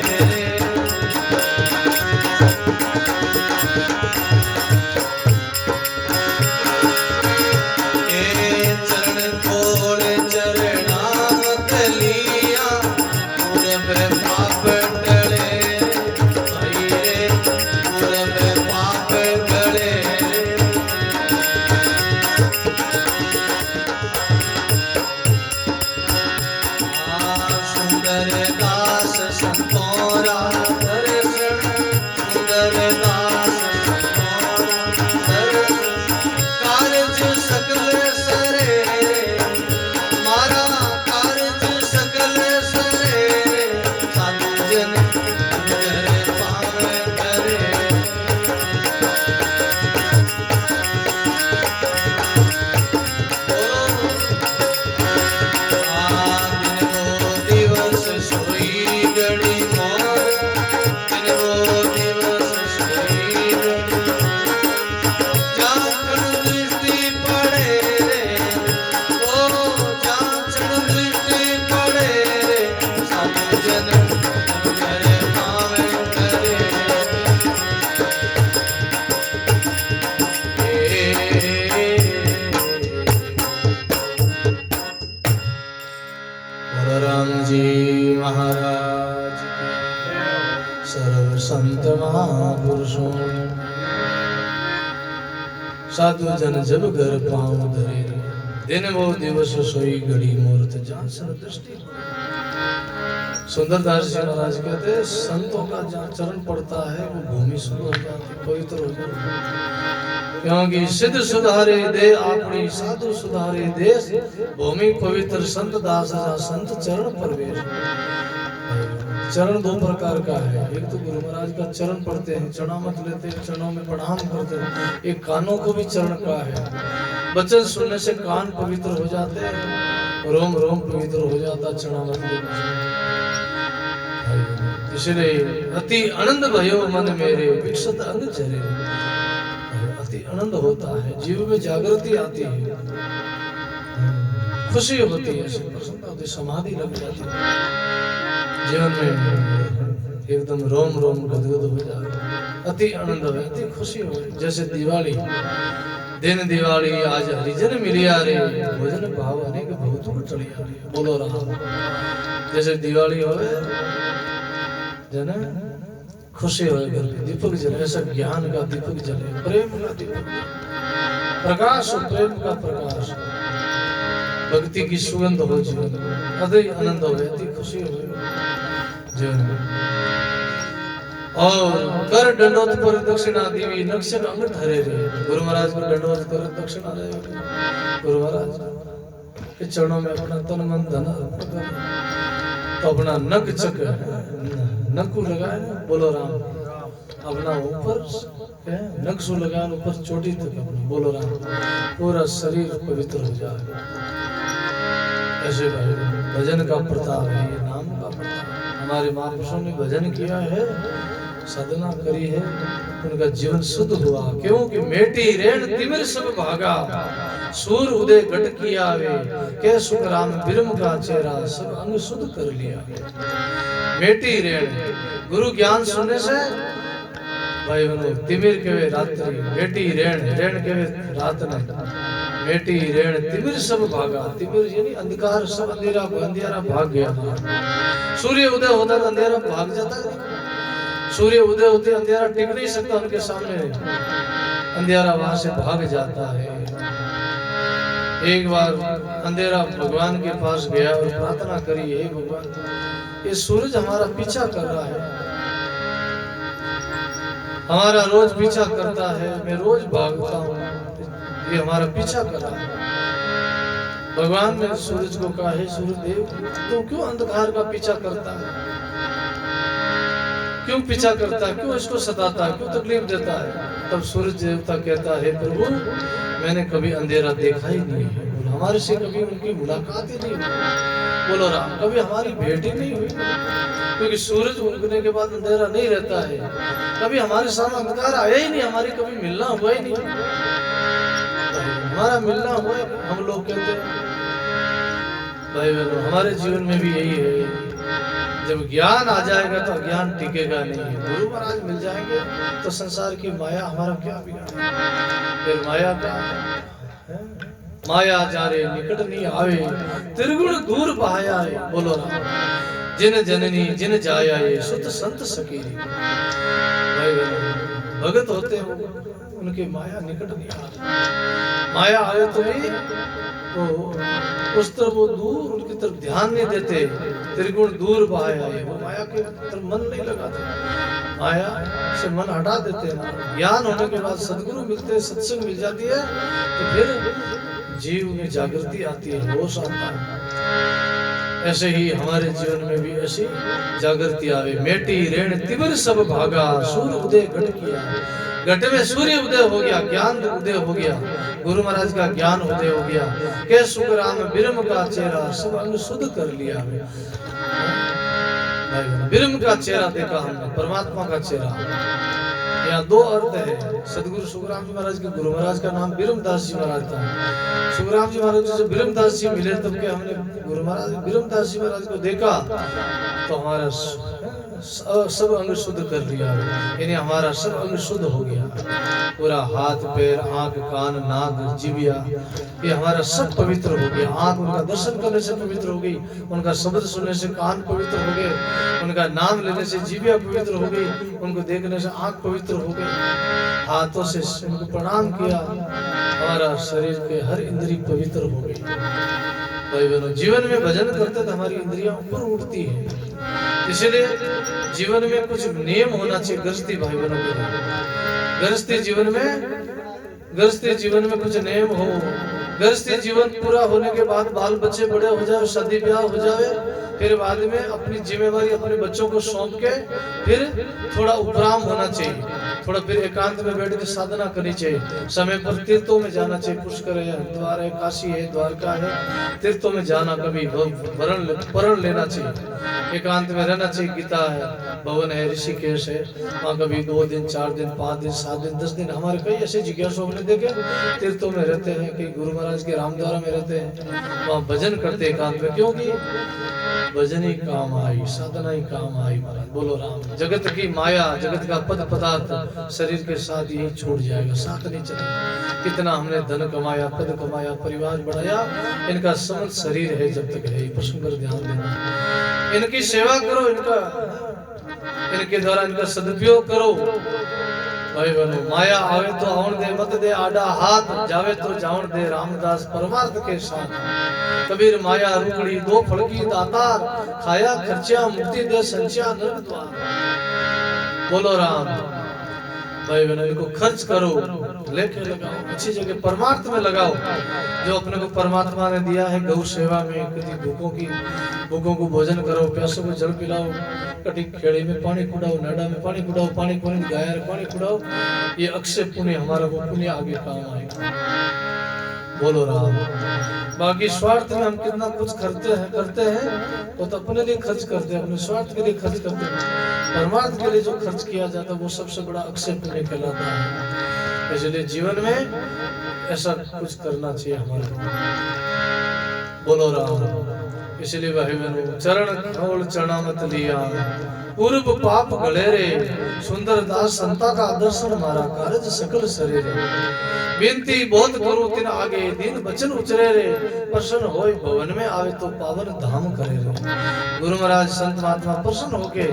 पाप टले भैरे पूरब पाप टले सुंदर दास संतोरा दर्शन सुंदर दास संतोरा दर्शन कारज सकल सरे मारा कारज सकल सरे जन करे पावे धरे दिन वो दिवस सोई घड़ी मोर दिन वो दिवस सोई घड़ी जाचन दृष्टि पड़े रे ओ जाचन दृष्टि पड़े रे साधु जन करे पावे धरे राम जी महाराज सर्व संत महापुरुषों साधु जन जब घर पाँव धरे दिन वो दिवस सोई घड़ी मूर्त जाचन दृष्टि सुंदरदास जी महाराज कहते हैं संतों का जहाँ चरण पड़ता है वो भूमि शुद्ध हो जाती पवित्र हो जाती क्योंकि सिद्ध सुधारे दे अपनी साधु सुधारे देश भूमि पवित्र संत दास संत चरण प्रवेश चरण दो प्रकार का है एक तो गुरु महाराज का चरण पढ़ते हैं चरणामत लेते हैं चरणों में प्रणाम करते हैं एक कानों को भी चरण का है वचन सुनने से कान पवित्र हो जाते हैं रोम रोम पवित्र हो जाता चरणामत लेने इसलिए अति आनंद भयो मन मेरे विकसित अंग चरे अति आनंद होता है जीव में जागृति आती है खुशी होती है प्रसन्नता होती समाधि लग जाती है जीवन में एकदम रोम रोम गदगद हो जाए अति आनंद हो अति खुशी हो जैसे दिवाली दिन दिवाली आज हरिजन मिलिया रे भजन भाव अनेक बहुत चलिया रे बोलो राम। जैसे दिवाली होवे जना खुशी होवे घर में दीपक जले, ऐसा ज्ञान का दीपक जले, प्रेम का दीपक, प्रकाश प्रेम का प्रकाश, भक्ति की सुगंध हो जीवन में, अति आनंद हो, अति खुशी हो जीवन में। और कर दंडोत पर दक्षिणा देवी नक्षन अंग धरे रे। गुरु महाराज को दंडोत कर दक्षिणा दे गुरु महाराज के चरणों में अपना तन मन धन अर्पण कर, तो अपना नख चक नकु लगाए, बोलो राम, अपना ऊपर नक्शु लगाए ऊपर चोटी तक अपना, बोलो राम, पूरा शरीर पवित्र हो जाए। ऐसे भाई भजन का प्रताप है, ये नाम का प्रताप। हमारे महापुरुषों ने भजन किया है, साधना करी है, उनका जीवन शुद्ध हुआ। क्योंकि मेटी रेण तिमिर सब भागा, सूर उदय घट किया वे, के सुख राम बिरम का चेहरा, सब अंग शुद्ध कर लिया। मेटी रेण गुरु ज्ञान सुनने से भाई बनो तिमिर के वे रात्रि, मेटी रेण रेण के वे रात न, मेटी रेण तिमिर सब भागा। तिमिर यानी अंधकार, सब अंधेरा भाग गया। सूर्य उदय होता तो अंधेरा भाग जाता, सूर्य उदय होते अंधेरा टिक नहीं सकता उनके सामने, अंधेरा वहां से भाग जाता है। एक बार अंधेरा भगवान के पास गया और प्रार्थना करी, हे भगवान ये सूरज हमारा पीछा कर रहा है, हमारा रोज पीछा करता है, मैं रोज भागता हूँ, ये हमारा पीछा कर रहा है। भगवान ने सूरज को कहा, हे सूर्यदेव तू क्यों अंधकार का पीछा करता है, क्यों पीछा करता है, क्यों इसको सताता है, क्यों तकलीफ देता है। तब सूरज देवता कहता है, प्रभु मैंने कभी अंधेरा देखा ही नहीं है, हमारे से कभी उनकी मुलाकात ही नहीं हुई, बोलो राम, कभी हमारी भेंट ही नहीं हुई, क्योंकि सूरज उगने के बाद अंधेरा नहीं रहता है, कभी हमारे साथ अंधकार आया ही नहीं, हमारी कभी मिलना हुआ ही नहीं, हमारा मिलना हुआ। हम लोग कहते हैं भाई बहनों, हमारे जीवन में भी यही है, जब ज्ञान आ जाएगा तो ज्ञान टिकेगा नहीं। गुरु महाराज मिल जाएंगे तो संसार की माया हमारा क्या बिगाड़े, फिर माया का माया जारे निकट नहीं आवे, त्रिगुण दूर बहाया है, बोलो राम, जिन जननी जिन जाया ये सुत संत सकीरी। भाई भगत होते हो उनकी माया निकट नहीं आती, माया आए तो भी तो उस तरफ वो दूर उनकी तरफ ध्यान नहीं देते, त्रिगुण दूर बहाया है, वो माया के तरफ मन नहीं लगाते, माया से मन हटा देते हैं। ज्ञान होने के बाद सदगुरु मिलते हैं, सत्संग मिल जाती है, तो फिर जीव में जागृति आती है, होश आता है। ऐसे ही हमारे जीवन में भी ऐसी जागृति आवे। मेटी रेण तिमिर सब भागा, सूर्य उदय घट किया, घट में सूर्य उदय हो गया, ज्ञान उदय हो गया, गुरु महाराज का ज्ञान उदय हो गया, के सुख राम बिरम का चेहरा, सब अंग शुद्ध कर लिया। बिरम का चेहरा देखा हमने, परमात्मा का चेहरा। यहाँ दो अर्थ है। सदगुरु सुखराम जी महाराज के गुरु महाराज का नाम बिरमदास जी महाराज था। सुखराम जी महाराज जब बिरमदास जी मिले तब के हमने गुरु महाराज बिरमदास जी महाराज को देखा तो हमारा सब अंग शुद्ध कर लिया, यानी हमारा सब अंग शुद्ध हो गया, पूरा हाथ पैर आंख कान नाक जीविया ये हमारा सब पवित्र हो गया। आंख उनका दर्शन करने से पवित्र हो गई, उनका शब्द सुनने से कान पवित्र हो गए, उनका नाम लेने से जीविया पवित्र हो गई, उनको देखने से आंख पवित्र हो गई, हाथों से उनको प्रणाम किया, हमारा शरीर के हर इंद्री पवित्र हो गई। भाई बहनों, जीवन में भजन करते तो हमारी इंद्रियां ऊपर उठती है, इसलिए जीवन में कुछ नियम होना चाहिए। गृहस्थी भाई बहनों के गृहस्थी जीवन में कुछ नियम हो। गृहस्थी जीवन पूरा होने के बाद बाल बच्चे बड़े हो जाए, शादी ब्याह हो जाए, फिर बाद में अपनी जिम्मेवारी अपने बच्चों को सौंप के फिर थोड़ा उपराम होना चाहिए, थोड़ा फिर एकांत में बैठ के साधना करनी चाहिए। समय पर तीर्थों में जाना चाहिए, पुष्कर है, हरिद्वार है, काशी है, द्वारका है, तीर्थों में जाना, कभी वरण लेना चाहिए, एकांत में रहना चाहिए। गीता है, भवन है, ऋषिकेश है, वहाँ कभी 2 दिन 4 दिन 5 दिन 7 दिन 10 दिन हमारे कई ऐसे जिज्ञासु हमने देखे तीर्थों में रहते हैं, कई गुरु महाराज के रामद्वारा में रहते हैं, वहाँ भजन करते एकांत में, क्योंकि भजन ही काम आई, साधना ही काम आई। महाराज बोलो राम। जगत की माया, जगत का पद पदार्थ शरीर के साथ यही छूट जाएगा, साथ नहीं चलेगा। कितना हमने धन कमाया, पद कमाया, परिवार बढ़ाया, इनका समझ शरीर है जब तक है। प्रश्न पर ध्यान देना, इनकी सेवा करो, इनके द्वारा इनका सदुपयोग करो। भाई बहनों, माया आवे तो आवन दे, मत दे आडा हाथ, जावे तो जावन दे, रामदास परमार्थ के साथ। कबीर माया रुकड़ी दो फड़की दातार, खाया खर्चा मुक्ति दे संचिया नरक द्वार। बोलो राम। भाई बहनों, इनको खर्च करो, लेके लगाओ, अच्छी जगह परमार्थ में लगाओ। जो अपने को परमात्मा ने दिया है, गौ सेवा में, कभी भूखों को भोजन करो, प्यासों को जल पिलाओ, कटी खेड़ी में पानी कुड़ाओ, नाडा में पानी कुड़ाओ, पानी गाय पानी कुड़ाओ। ये अक्षय पुण्य हमारा, वो पुण्य आगे काम आएगा। बोलो राम। बाकी स्वार्थ में हम कितना कुछ करते हैं वो तो अपने लिए खर्च करते हैं, अपने स्वार्थ के लिए खर्च करते हैं। परमार्थ के लिए जो खर्च किया जाता है वो सबसे बड़ा अक्षय पुण्य कहलाता है। इसलिए जीवन में ऐसा कुछ करना चाहिए हमारे को। बोलो राम। इसलिए भाई बहनों, चरण खोल चरणामत लिया, पूर्व पाप गले रे, सुंदर दास संता का दर्शन मारा, कारज सकल शरीर। विनती बहुत करो तिन आगे, दिन बचन उचरे रे, प्रसन्न होय भवन में आवे तो पावन धाम करे रे। गुरु महाराज संत महात्मा प्रसन्न होके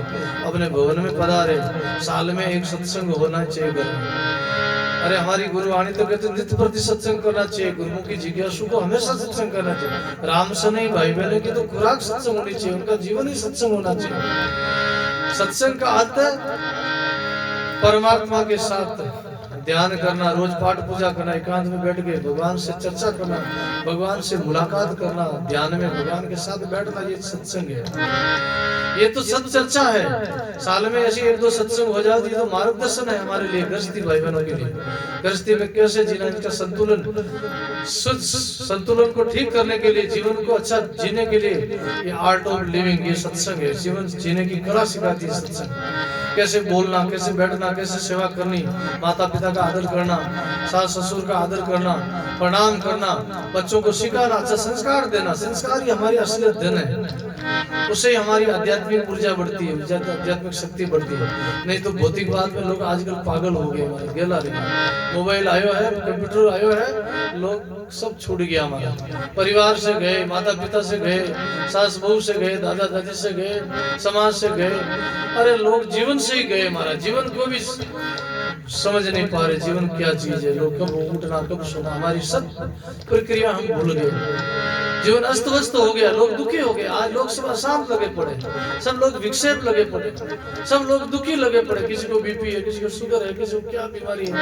अपने भवन में पधारे। साल में एक सत्संग होना चाहिए घर में। अरे हमारी गुरुवाणी तो कहते नित्य प्रति सत्संग करना चाहिए, गुरुमुख की जिज्ञासु को हमेशा सत्संग करना चाहिए। राम से नहीं, भाई बहनों की तो खुराक सत्संग होनी चाहिए, उनका जीवन ही सत्संग होना चाहिए। सत्संग का अर्थ परमात्मा के साथ ध्यान करना, रोज पाठ पूजा करना, एकांत में बैठ के भगवान से चर्चा करना, भगवान से मुलाकात करना, ध्यान में भगवान के साथ बैठना, ये सत्संग है। ये तो सत चर्चा है। साल में ऐसी एक दो सत्संग हो जाती तो मार्गदर्शन है हमारे लिए, गृहस्थी भाई बहनों के लिए। गृहस्थी में कैसे जीना, इसका संतुलन को ठीक करने के लिए, जीवन को अच्छा जीने के लिए ये आर्ट ऑफ लिविंग, ये सत्संग है। जीवन जीने की कला सिखाती है सत्संग। कैसे बोलना, कैसे बैठना, कैसे सेवा करनी, माता पिता का आदर करना, सास ससुर का आदर करना, प्रणाम करना, बच्चों को सिखाना, अच्छा संस्कार देना। संस्कार ही हमारी असलियत धन है, उससे हमारी आध्यात्मिक ऊर्जा बढ़ती है, आध्यात्मिक शक्ति बढ़ती है। नहीं तो भौतिकवाद में लोग आजकल पागल हो गए, हमारे गेला रहे। मोबाइल आयो है, कंप्यूटर आयो है, लोग सब छूट गया हमारा। परिवार से गए, माता पिता से गए, सास बहू से गए, दादा दादी से गए, समाज से गए। अरे लोग जीवन से ही गए, हमारा जीवन को भी समझ नहीं पा रहे जीवन क्या चीज है। लोग कब उठना, कब सोना, हमारी सब प्रक्रिया हम भूल गए। जीवन अस्त व्यस्त हो गया, लोग दुखी हो गए। आज लोग सब अशांत लगे पड़े, सब लोग विक्षेप लगे पड़े, सब लोग दुखी लगे पड़े। किसी को बीपी है, किसी को शुगर है, किसी को क्या बीमारी है।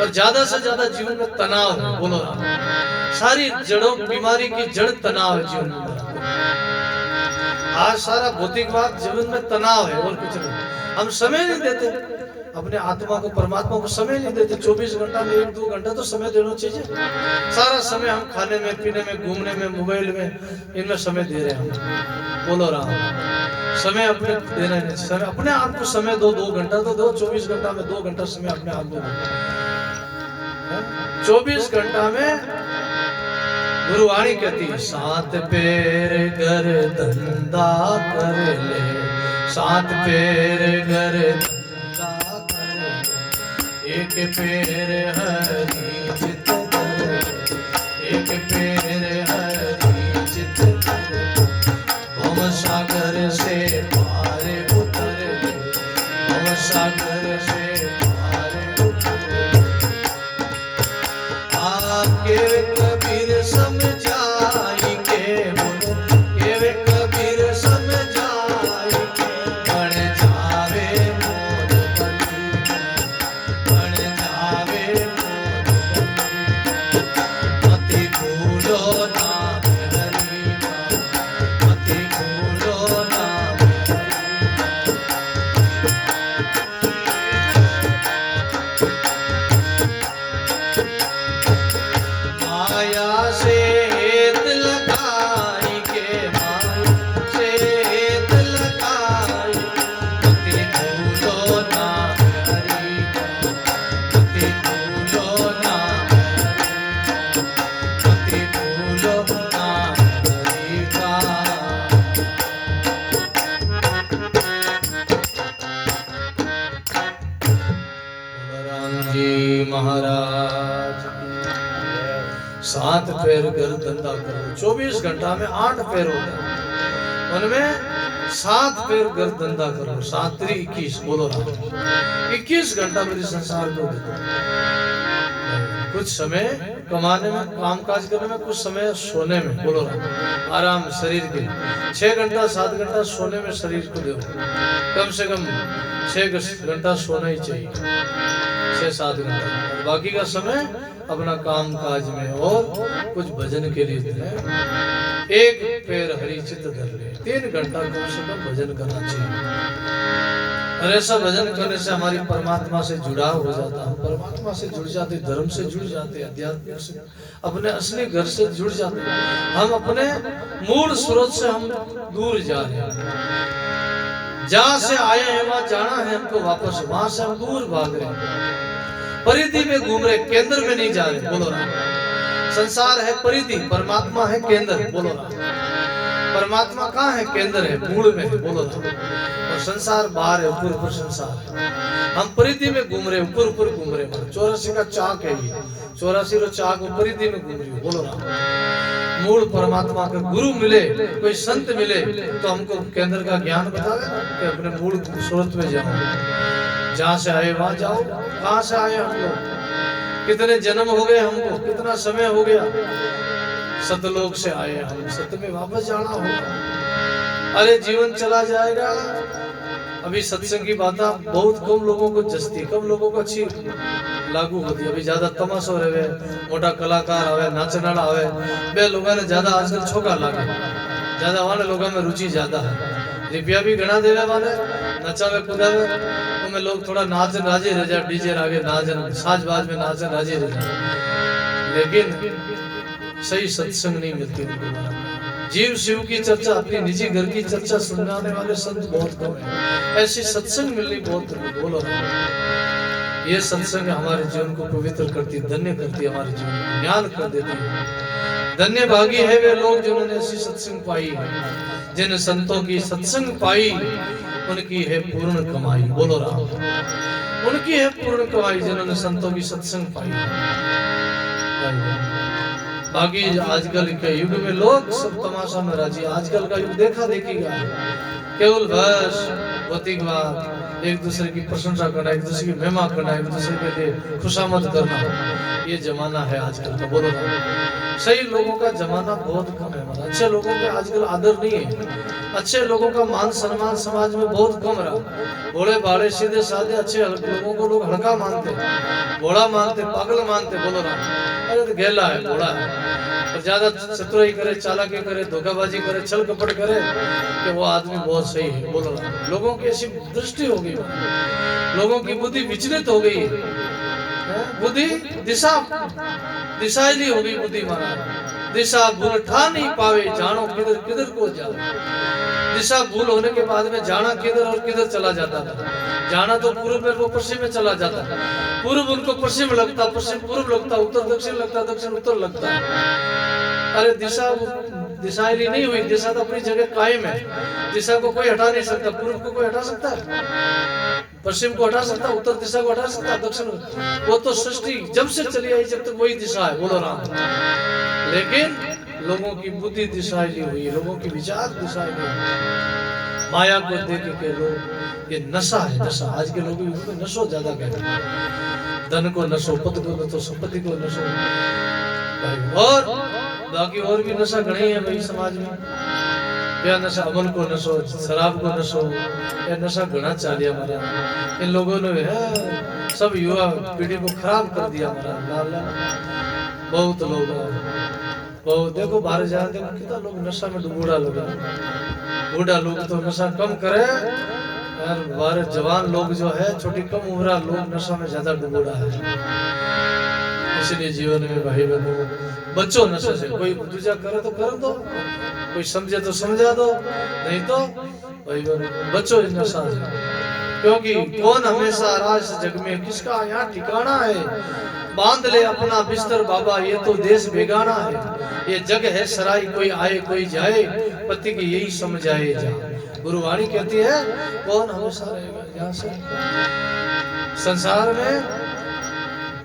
और ज्यादा से ज्यादा जीवन में तनाव है। बोलो राम। सारी जड़ों बीमारी की जड़ तनाव है जीवन में। आज सारा भौतिकवाद जीवन में तनाव है और कुछ नहीं। हम समय नहीं देते अपने आत्मा को, परमात्मा को समय नहीं देते। 24 घंटा में 1-2 घंटा तो समय देना चाहिए। सारा समय हम खाने में, पीने में, घूमने में, मोबाइल में, इनमें समय दे रहे हैं। बोलो राम। समय अपने देना नहीं चाहिए। अपने आप को समय दो, 2 घंटा तो दो। 24 घंटा में 2 घंटा समय अपने आप को दो। 24 घंटा में गुरुवाणी कहती है, 7 पैर घर धंधा कर ले, 7 पैर घर धंधा कर ले, एक पैर हरि चित कर, एक पैर हरि चित कर, भव सागर से पार उतर ले, भव सागर से पार उतर ले। आके कबीर समझाई के, बोलो के कबीर समझाई के, बन जावे मोर बली, बन जावे मोर बली। मति भूलो नाम हरि का, मति भूलो नाम हरि का। महाराज की। 7 पैर घर धंधा करो, 24 घंटा में 8 पैर होते हैं, उनमें 7 पैर घर धंधा करो, 7 × 21 बोलो ना, 21 घंटा मेरे संसार को दे दो। कुछ समय कमाने में, काम काज करने में, कुछ समय सोने में, बोलो ना, आराम शरीर के 6 घंटा 7 घंटा सोने में शरीर को दो, कम से कम 6 घंटा सोना ही चाहिए, 6-7 घंटा। बाकी का समय अपना काम काज में और कुछ भजन के लिए दें। 1 पैर हरि चित्त धर ले, 3 घंटा कम से कम भजन करना चाहिए। और ऐसा भजन करने से हमारी परमात्मा से जुड़ाव हो जाता है, परमात्मा से जुड़ जाते, धर्म से जुड़ जाते, अध्यात्म से, अपने असली घर से जुड़ जाते, हम अपने मूल स्रोत से हम दूर जा रहे हैं, जहां से आए हैं वहां जाना है हमको वापस, वहां से हम दूर भाग रहे हैं, परिधि में घूम रहे, केंद्र में नहीं जा रहे, बोलो ना। संसार है परिधि, परमात्मा है केंद्र, बोलो ना। परमात्मा कहाँ है? केंद्र है, मूल में है, बोलो ना। और संसार बाहर है, ऊपर ऊपर संसार, हम परिधि में घूम रहे, ऊपर ऊपर घूम रहे, 84 का चाक है ये, 84 चाक परिधि में घूम रही, बोलो ना। मूल परमात्मा का गुरु मिले, कोई संत मिले तो हमको केंद्र का ज्ञान बतावे कि अपने मूल स्रोत में जाओ, जहाँ से आए वहां जाओ। कहाँ से आए हम लोग? कितने जन्म हो गए हमको, कितना समय हो गया? सतलोक से आए हम, सत्य में वापस जाना होगा। अरे जीवन चला जाएगा। अभी सत्संग की बातें बहुत कम लोगों को जस्ती, कम लोगों को अच्छी लागू होती है। अभी ज्यादा तमाशो रहे, मोटा कलाकार आवे, नाचनाड़ा आवे, बे लोगों ने ज्यादा आजकल छोका लागे, ज्यादा वाले लोगों में रुचि ज्यादा है। रुपया भी गणा देवे वाले, नचावे कुदावे, उनमें लोग थोड़ा नाच राजी रह जाए, डीजे आगे नाच, साज बाज में नाच राजी रह जाए, लेकिन सही सत्संग नहीं मिलती उनको। जीव शिव की चर्चा, अपनी निजी घर की चर्चा सुनाने वाले संत बहुत कम है, ऐसी सत्संग मिलनी बहुत, बोलो। ये सत्संग हमारे जीवन को पवित्र करती, धन्य करती, हमारे जीवन को ज्ञान कर देती है। धन्य भागी है वे लोग जिन्होंने ऐसी सत्संग पाई है। जिन संतों की सत्संग पाई उनकी है पूर्ण कमाई, बोलो राम। उनकी है पूर्ण कमाई जिन्होंने संतों की सत्संग पाई। बाकी आजकल के युग में लोग सब तमाशा में राजी। आजकल का युग देखा देखी का है, केवल बस भौतिकवाद, एक दूसरे की प्रशंसा करना, एक दूसरे की महिमा करना, एक दूसरे के लिए खुशामद करना, ये जमाना है आजकल का, बोलो ना। सही लोगों का जमाना बहुत कम है। अच्छे लोगों का आजकल आदर नहीं है, अच्छे लोगों का मान सम्मान समाज में बहुत कम रहा। भोले भाले सीधे साधे अच्छे लोगों को लोग हल्का मानते, भोला मानते, पागल मानते, बोलो ना। अरे तो गेला है, भोला है, और ज्यादा चतुराई करे, चालाकी करे, धोखाबाजी करे, छल कपट करे कि वो आदमी बहुत सही है, बोलो ना। लोगों की ऐसी दृष्टि हो गई, लोगों की बुद्धि विचलित हो गई, बुद्धि दिशाहीन हो गई बुद्धि। महाराज दिशा भूल ठा नहीं पावे, जानो किधर किधर को जाओ। दिशा भूल होने के बाद में जाना किधर और किधर चला जाता था। जाना तो पूर्व में, वो पश्चिम में चला जाता, पूर्व उनको पश्चिम लगता, पश्चिम पूर्व लगता, उत्तर दक्षिण लगता, दक्षिण उत्तर लगता। अरे दिशाहीन नहीं हुई, दिशा तो अपनी जगह कायम है। दिशा को कोई हटा नहीं सकता, पूर्व को कोई हटा सकता है, पश्चिम को हटा सकता, उत्तर दिशा को हटा सकता, दक्षिण, वो तो सृष्टि जब से चली आई जब तक वही दिशा है, बोलो राम। लेकिन लोगों की बुद्धि दिशाहीन हुई, लोगों की विचार दिशाहीन हुई। माया को देख के लोग, ये नशा है, नशा। आज के लोगों को नशो ज्यादा कहते हैं, धन को नशो, पद को नशो, संपत्ति को नशो, और बाकी और भी नशा घणे है भाई समाज में। या नशा अमल को नशो, शराब को नशो, या नशा घना चालिया हमारा। इन लोगों ने है सब युवा पीढ़ी को खराब कर दिया हमारा। बहुत लोग, बहुत देखो बाहर जा, देखो कितना लोग नशा में डूबा लोग, बूढ़ा लोग तो नशा कम करे, और बाहर जवान लोग जो है, छोटी कम उम्र लोग नशा में ज्यादा डूबा है। इसलिए जीवन में भाई बहनों बच्चों नशे से। कोई दूजा करे तो कर दो, कोई समझे तो समझा दो, नहीं तो भाई बच्चों इस नशा से। क्योंकि कौन हमेशा राज जग में, किसका यहाँ ठिकाना है। बांध ले अपना बिस्तर बाबा, ये तो देश बेगाना है। ये जग है सराय, कोई आए कोई जाए, पति की यही समझाए जा। गुरुवाणी कहती है कौन हमेशा रहेगा यहाँ से। संसार में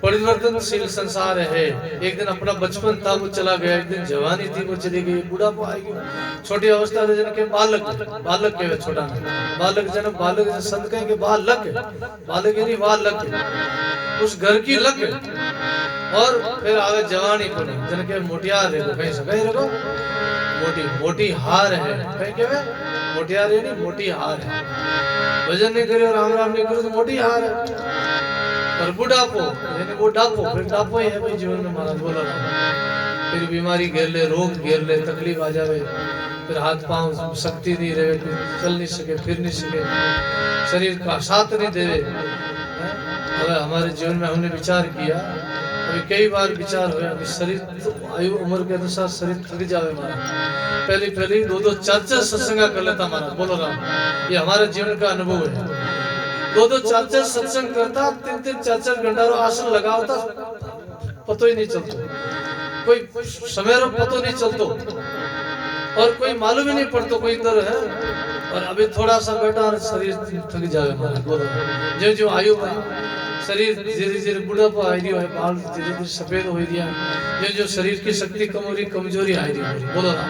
परिवर्तनशील संसार है। एक दिन अपना बचपन था वो चला गया, एक दिन जवानी थी वो चली गई, बुढ़ापा आएगी, छोटी अवस्था में जन के बालक, बालक के छोटा बालक जन, बालक संत कहेंगे बालक, बालक यानी बालक, उस घर की लक, और फिर आगे जवानी को नहीं जन के मोटियार है, कहीं से कहीं रखो मोटी मोटी हार है, कहीं के मोटियार है नहीं मोटी हार है, भजन नहीं करे राम राम नहीं करे तो मोटी हार है। और बुढ़ापो यानी वो डापो, फिर डापो ही है भाई जीवन में महाराज बोला ना, फिर बीमारी घेर ले, रोग घेर ले, तकलीफ आ जावे, फिर हाथ पांव शक्ति नहीं रहे, चल नहीं सके, फिर नहीं सके, शरीर का साथ नहीं दे। अब हमारे जीवन में हमने विचार किया, अभी कई बार विचार हुआ कि शरीर तो आयु उम्र के अनुसार शरीर थक जावे हमारा, पहले 2-2 4-4 सत्संग कर लेता हमारा, बोलो राम, ये हमारे जीवन का अनुभव है। 2-2 4-4 सत्संग करता, 3-3 4-4 घंटा आसन लगा होता, पतो ही नहीं चलता, कोई समय रो पतो नहीं चलतो, और कोई मालूम ही नहीं पड़ता कोई इधर है, और अभी थोड़ा सा बैठा शरीर थक जावे हमारा, बोलो जो जो आयु शरीर धीरे धीरे बुढ़ापा आ रही है, बाल धीरे धीरे सफेद हो रही है, जो शरीर की शक्ति कम हो रही, कमजोरी आ रही है, बोलो ना।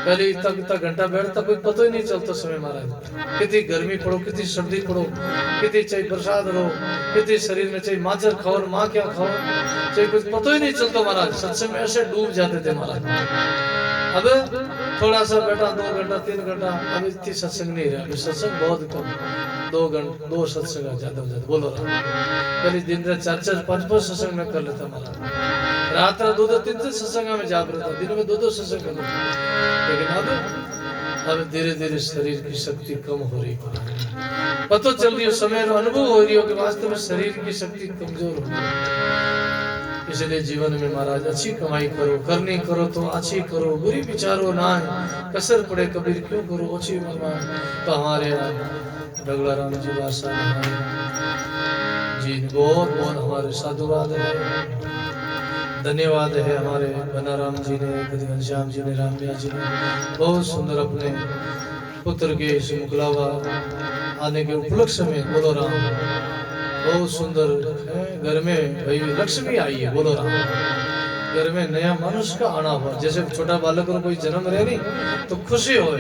पहले इतना घंटा बैठता कोई पता ही नहीं चलता समय महाराज, कितनी गर्मी पड़ो, कितनी सर्दी पड़ो, कितनी चाहे बरसात रहो, कितनी शरीर में चाहे माचर खाओ माँ क्या खाओ, चाहे कुछ पता ही नहीं चलता महाराज, सत्संग में ऐसे डूब जाते थे महाराज। अब थोड़ा सा बैठा 2 घंटा 3 घंटा, अब इतनी सत्संग नहीं रहा, सत्संग बहुत कम, 2 घंटे 2 सत्संग ज्यादा बोलो। पहले दिन में 4-4 5-5 सत्संग में कर लेता महाराज, रात 2-2 3-3 सत्संग में जागृत था, दिन में 2-2 सत्संग कर लेता, लेकिन अब धीरे धीरे शरीर की शक्ति कम हो रही, पता चल रही है, समय अनुभव हो रही हो कि वास्तव में शरीर की शक्ति कमजोर हो रही है। इसलिए जीवन में महाराज अच्छी कमाई करो, करनी करो तो अच्छी करो, बुरी विचारो ना, कसर पड़े कबीर क्यों करो अच्छी मरवा। तो हमारे डगला राम जी बासा जी बहुत बहुत हमारे साधुवाद है, धन्यवाद है हमारे बनाराम जी ने, घनश्याम जी ने, रामया जी ने बहुत सुंदर अपने पुत्र के मुकलावा आने के उपलक्ष्य में, बोलो राम, बहुत सुंदर घर में भाई लक्ष्मी आई है, बोलो राम, घर में नया मनुष्य का आना हुआ, जैसे छोटा बालक को कोई जन्म रहे नहीं तो खुशी हो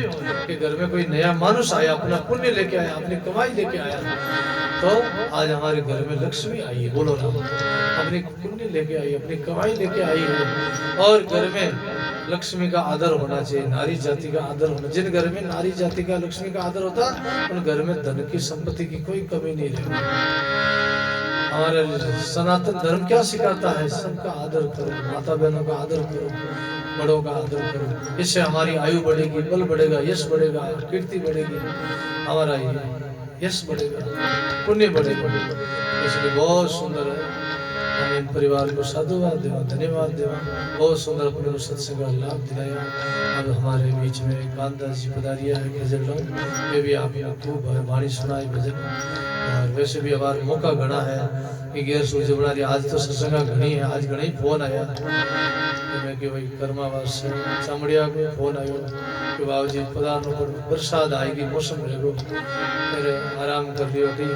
कि घर में कोई नया मनुष्य आया, अपना पुण्य लेके आया, अपनी कमाई लेके आया, तो आज हमारे घर में लक्ष्मी आई है, बोलो राम, अपनी पुण्य लेके आई, अपनी कमाई लेके आई है। और घर में लक्ष्मी का आदर होना चाहिए, नारी जाति का आदर होना, जिन घर में नारी जाति का लक्ष्मी का आदर होता उन घर में धन की संपत्ति की कोई कमी नहीं रहती। हमारे सनातन धर्म क्या सिखाता है, सबका आदर करो, माता बहनों का आदर करो, बड़ों का आदर करो, इससे हमारी आयु बढ़ेगी, बल बढ़ेगा, यश बढ़ेगा, कीर्ति बढ़ेगी, हमारा यश बढ़ेगा, पुण्य बढ़ेगा। इसलिए बहुत सुंदर है, हम इन परिवार को साधुवाद देवा, धन्यवाद देवा, बहुत सुंदर अपने सत्संग का लाभ दिलाया। अब हमारे बीच में कांता जी पधारिया है, गजल लोग, ये भी आपने खूब वाणी सुनाई भजन, और वैसे भी हमारा मौका घना है कि गैर सूझ बना रही, आज तो सत्संग घनी है, आज घना ही फोन आया मैं कि भाई कर्मावास से चामड़िया को फोन आयो कि बाबू जी पधारो, बरसात आएगी, मौसम रहेगा, फिर आराम कर लियो थी,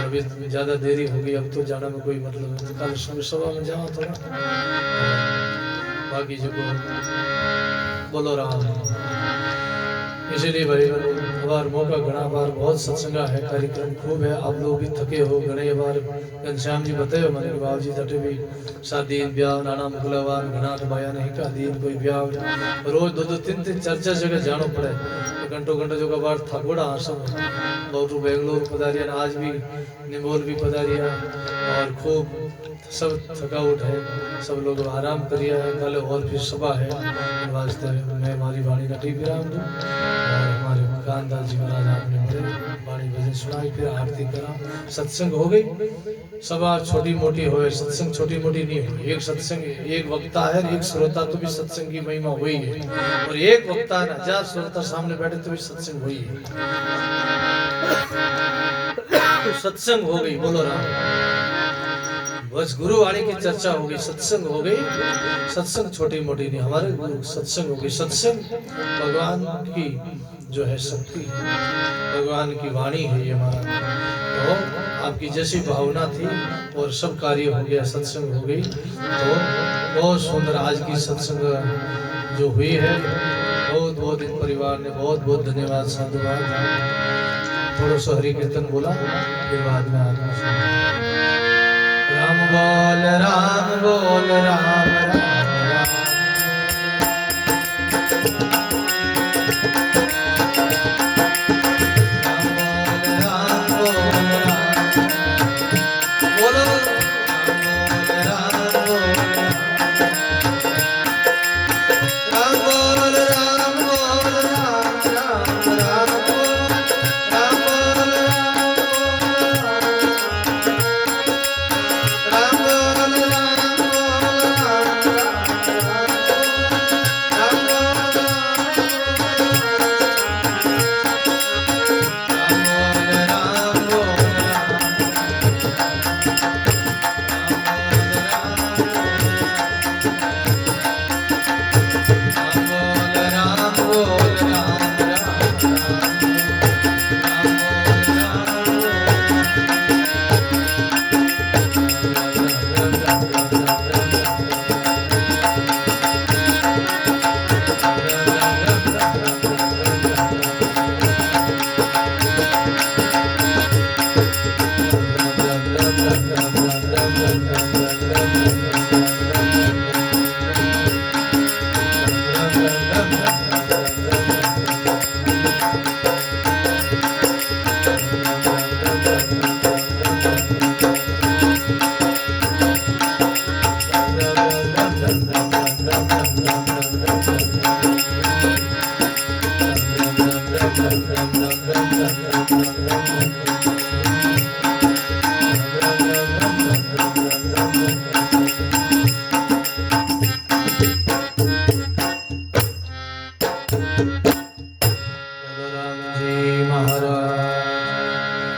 अभी ज्यादा देरी हो गई, अब तो जाना में कोई मतलब नहीं, कल सुबह सभा में जाओ थोड़ा, बाकी जो बोलो राम। इसलिए भाई बार मौका घना बार बहुत सत्संगा है, कार्यक्रम खूब है, आप लोग भी थके हो घने बार। घनश्याम जी बताए मैंने बाबू जी तटे भी शादी ब्याह नाना मुगलवान घना भाया नहीं का दिन कोई ब्याह, रोज 2-2 3-3 4-4 जगह जाना पड़े, घंटों घंटों जो का बार थकोड़ा आसम बहुत बेंगलोर पधारिया, आज भी निमोल भी पधारिया, और खूब सब थकावट है, सब लोग आराम करिया है, कल और फिर सभा है, वास्ते मैं हमारी वाणी का टीवी राम दूँ, और हमारे कानदास जी महाराज आपने बड़े वाणी भजन सुनाई, फिर आरती करा, सत्संग हो गई। सभा छोटी मोटी हो, सत्संग छोटी मोटी नहीं हो, एक सत्संग, एक वक्ता है, एक श्रोता, तो भी सत्संग की महिमा हुई है, और एक वक्ता है 1000 श्रोता सामने बैठे तो भी सत्संग हुई है, सत्संग हो गई, बोलो राम। बस गुरु वाणी की चर्चा हो गई, सत्संग हो गई, सत्संग छोटी मोटी नहीं, हमारे गुरु सत्संग हो गई। सत्संग भगवान की जो है शक्ति, भगवान की वाणी है ये हमारा। तो आपकी जैसी भावना थी और सब कार्य हो गया, सत्संग हो गई। तो बहुत सुंदर आज की सत्संग जो हुई है, बहुत बहुत इन परिवार ने बहुत बहुत धन्यवाद, साधुवाद। थोड़ा सा हरि कीर्तन बोला, फिर बाद में आदमी राम बोल राम बोल राम राम राम।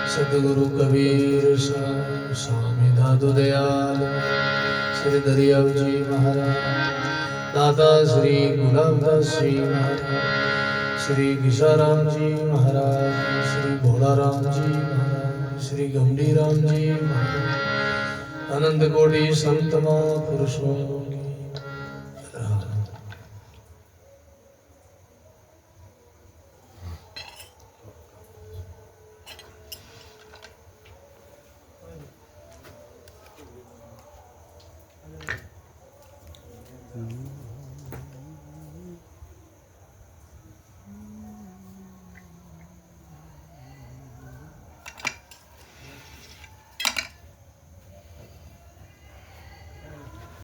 सदगुरु कबीर स्वामी दादू दयाल श्री दरियाव जी महाराज, दादा श्री गुलाबदास जी महाराज, श्री गिशाराम जी महाराज, श्री भोलाराम जी महाराज, श्री गंभीराम जी महाराज, अनंत कोटि संत महापुरुषों